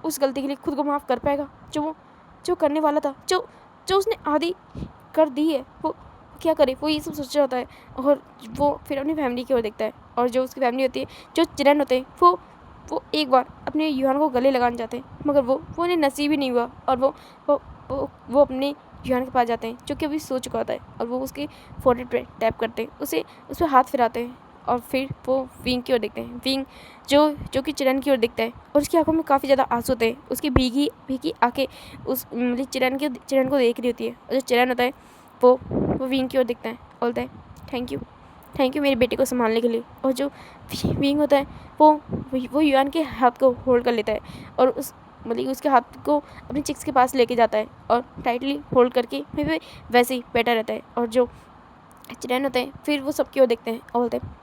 उस गलती के लिए खुद को माफ़ कर पाएगा जो करने वाला था, जो उसने आधी कर दी है? वो क्या करे? वो ये सब सोच रहा होता है। और वो फिर अपनी फैमिली की ओर देखता है। और जो उसकी फैमिली होती है, जो चिरन होते हैं, वो एक बार अपने युआन को गले लगाने जाते हैं, मगर वो उन्हें नसीब ही नहीं हुआ। और वो अपने युआन के पास जाते हैं जो कि अभी सो चुका होता है। और वो उसके फोrehead पे टैप करते हैं, उस पर हाथ फिराते हैं। और फिर वो विंग की ओर देखते हैं। विंग जो कि चिरन की ओर दिखता है और उसकी आंखों में काफ़ी ज़्यादा आंसू होते हैं। उसकी भीगी आंखें उस मतलब चिरन को देख रही होती है। और जो चिरन होता है वो विंग की ओर दिखता है, बोलता है थैंक यू मेरे बेटे को संभालने के लिए। और जो विंग होता है वो युआन के हाथ को होल्ड कर लेता है और उसके हाथ को अपने चिक्स के पास लेके जाता है और टाइटली होल्ड करके फिर वैसे ही बैठा रहता है। और जो चिरन होते हैं फिर वो सबकी ओर देखते हैं और बोलते हैं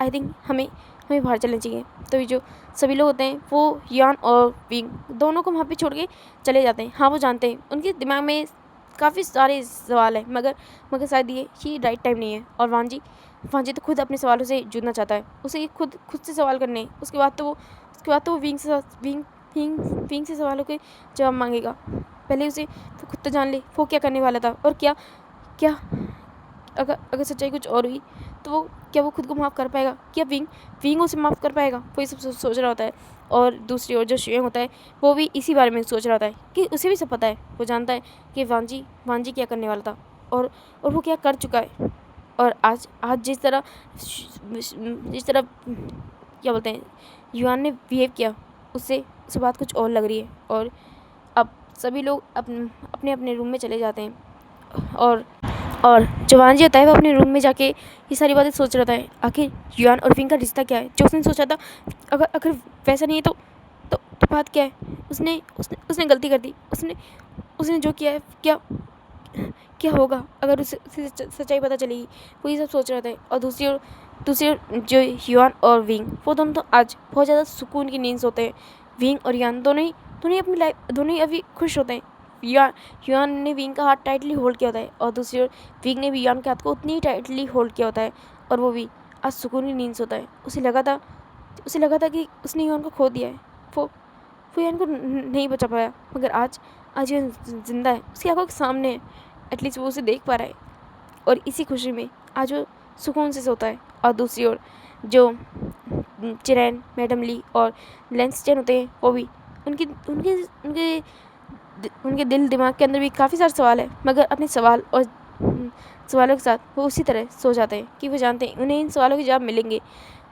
आई थिंक हमें बाहर चलना चाहिए। तो ये जो सभी लोग होते हैं वो युआन और विंग दोनों को वहाँ पे छोड़ के चले जाते हैं। हाँ, वो जानते हैं उनके दिमाग में काफ़ी सारे सवाल हैं, मगर शायद ये राइट टाइम नहीं है। और वांजी तो खुद अपने सवालों से जूझना चाहता है। उसे खुद से सवाल करने हैं। उसके बाद तो वो विंग से सवालों के जवाब मांगेगा। पहले वो खुद तो जान ले वो क्या करने वाला था। और क्या अगर सच्चाई कुछ और हुई तो क्या वो खुद को माफ़ कर पाएगा? क्या विंग उसे माफ़ कर पाएगा? वो ये सब सोच रहा होता है। और दूसरी ओर जो शुएंग होता है वो भी इसी बारे में सोच रहा होता है कि उसे भी सब पता है। वो जानता है कि वांजी क्या करने वाला था और वो क्या कर चुका है। और आज जिस तरह क्या बोलते हैं युआन ने बिहेव किया उससे बात कुछ और लग रही है। और अब सभी लोग अपने अपने रूम में चले जाते हैं। और जो वांजी होता है वो अपने रूम में जाके ये सारी बातें सोच रहा था। आखिर युआन और विंग का रिश्ता क्या है जो उसने सोचा था? अगर वैसा नहीं है तो बात क्या है? उसने गलती कर दी। उसने जो किया है क्या होगा अगर उसे सच्चाई पता चलेगी? वो ये सब सोच रहा था। और दूसरी ओर जो युआन और विंग वो दोनों तो आज बहुत ज़्यादा सुकून की नींद सोते हैं। विंग और युआन दोनों ही अपनी लाइफ दोनों ही अभी खुश होते हैं। युआन ने विंग का हाथ टाइटली होल्ड किया होता है और दूसरी ओर विंग ने भी युआन के हाथ को उतनी ही टाइटली होल्ड किया होता है। और वो भी आज सुकून की नींद सोता है। उसे लगा था कि उसने युआन को खो दिया है। वो युआन को नहीं बचा पाया, मगर आज युआन जिंदा है, उसकी आंखों के सामने है। एटलीस्ट वो उसे देख पा रहा है और इसी खुशी में आज वो सुकून से सोता है। और दूसरी ओर जो चिरैन, मैडम ली और लेंस चेन होते हैं वो भी उनके दिल दिमाग के अंदर भी काफ़ी सारे सवाल है, मगर अपने सवालों के साथ वो उसी तरह सो जाते हैं कि वो जानते हैं उन्हें इन सवालों के जवाब मिलेंगे।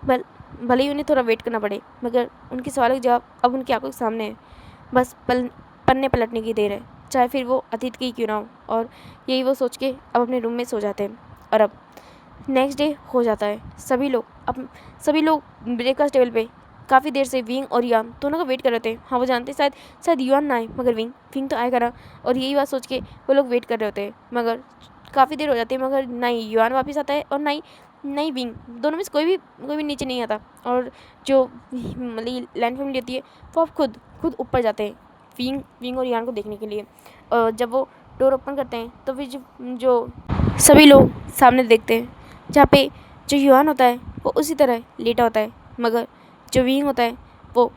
भले ही उन्हें थोड़ा वेट करना पड़े, मगर उनके सवालों के जवाब अब उनकी आंखों के सामने है। बस पन्ने पलटने की देर है, चाहे फिर वो अतीत की क्यों ना हो। और यही वो सोच के अब अपने रूम में सो जाते हैं। और अब नेक्स्ट डे हो जाता है। सभी लोग ब्रेकफास्ट टेबल पे काफ़ी देर से विंग और युआन दोनों का वेट कर रहे थे। हाँ, वो जानते शायद युआन ना आए, मगर विंग तो आएगा ना। और यही बात सोच के वो लोग वेट कर रहे होते हैं, मगर काफ़ी देर हो जाती है, मगर ना ही युआन वापस आता है और ना ही विंग। दोनों में से कोई भी नीचे नहीं आता। और जो मतलब लैंड फैमिली होती है वो अब खुद ऊपर जाते हैं विंग और युआन को देखने के लिए। और जब वो डोर ओपन करते हैं तो फिर जो सभी लोग सामने देखते हैं, जहाँ पे जो युआन होता है वो उसी तरह लेटा होता है, मगर जो विंग होता है वो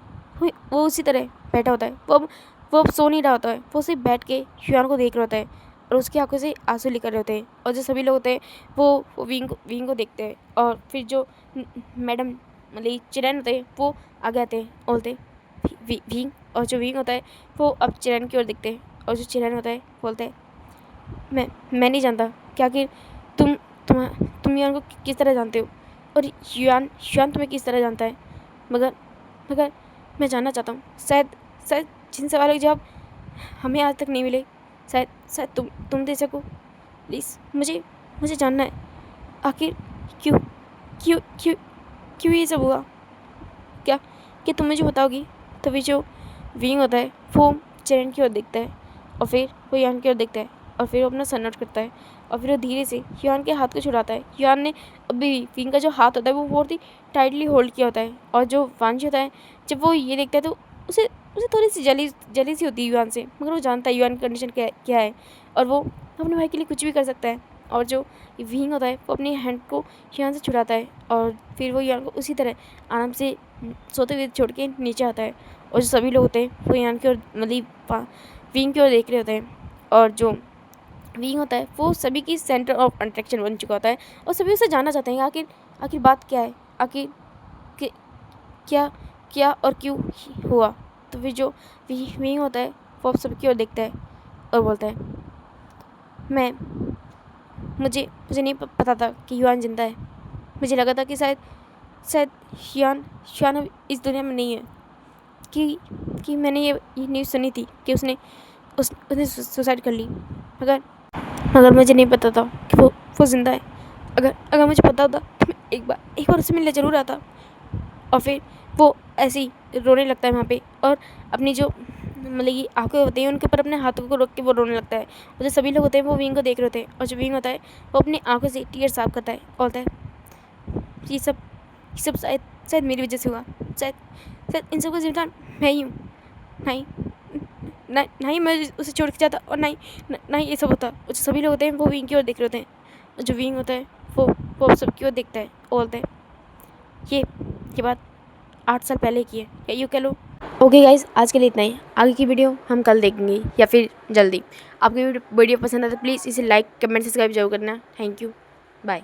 उसी तरह बैठा होता है। वो वो अब सो नहीं रहा होता है, वो सिर्फ बैठ के ह्यूआन को देख रहा होता है और उसकी आंखों से आंसू निकल रहे होते हैं। और जो सभी लोग होते हैं वो विंग को देखते हैं और फिर जो मैडम मतलब चिरन होते हैं वो आगे आते हैं और बोलते हैं विंग। और जो विंग होता है वो अब चिरन की ओर देखते हैं और जो चिरन होता है बोलता है मैं नहीं जानता कि आखिर तुम ह्यूआन को किस तरह जानते हो और ह्यूआन तुम्हें किस तरह जानता है, मगर मैं जानना चाहता हूँ। शायद जिन सवालों के जवाब हमें आज तक नहीं मिले, शायद तुम दे सको। प्लीज़ मुझे जानना है आखिर क्यों क्यों क्यों क्यों ये सब हुआ। क्या तुम मुझे बताओगी। तो फिर जो विंग होता है वो चिरन की ओर देखता है और फिर वो ह्यूआन की ओर देखता है और फिर वो अपना सर नोट करता है और फिर वो धीरे से ह्यूआन के हाथ को छुड़ाता है। ह्यूआन ने अभी विंग का जो हाथ होता है वो बहुत ही टाइटली होल्ड किया होता है और जो वांजी होता है जब वो ये देखता है तो उसे थोड़ी सी जली सी होती है ह्यूआन से, मगर वो जानता है ह्यूआन की कंडीशन क्या है और वो अपने भाई के लिए कुछ भी कर सकता है। और जो विंग होता है वो अपनी हैंड को ह्यूआन से छुड़ाता है और फिर वो ह्यूआन को उसी तरह आराम से सोते हुए छोड़ के नीचे आता है। और जो सभी लोग होते हैं वो ह्यूआन की ओर मतलब विंग की ओर देख रहे होते हैं और जो विंग होता है वो सभी की सेंटर ऑफ अट्रैक्शन बन चुका होता है और सभी उसे जानना चाहते हैं आखिर बात क्या है, आखिर क्या और क्यों हुआ। तो फिर जो विंग होता है वो अब सबकी ओर देखता है और बोलता है मुझे नहीं पता था कि ह्यूआन जिंदा है। मुझे लगा था कि शायद ह्यूआन अब इस दुनिया में नहीं है। कि मैंने ये न्यूज़ सुनी थी कि उसने सुसाइड कर ली, मगर मुझे नहीं पता था कि वो जिंदा है। अगर मुझे पता होता तो मैं एक बार उससे मिलने ज़रूर आता। और फिर वो ऐसे ही रोने लगता है वहाँ पे और अपनी जो मतलब ये आंखें होती हैं उनके ऊपर अपने हाथों को रख के वो रोने लगता है। और जो सभी लोग होते हैं वो विंग को देख रहे होते हैं और जो विंग होता है वो अपनी आंखों से टीयर साफ करता है और बोलता है ये सब शायद मेरी वजह से हुआ। शायद इन सब का जिम्मेदार मैं ही हूँ। नहीं मैं उसे छोड़ के जाता और नहीं ये सब होता। और जो सभी लोग होते हैं वो विंग की ओर देख रहे होते हैं और जो विंग होता है वो सबकी ओर देखता है और बोलता है ये बात 8 साल पहले की है या यूँ कह लो। ओके गाइज, आज के लिए इतना ही। आगे की वीडियो हम कल देखेंगे या फिर जल्दी। आपकी वीडियो पसंद है तो प्लीज़ इसे लाइक कमेंट सब्सक्राइब जरूर करना। Thank you, bye.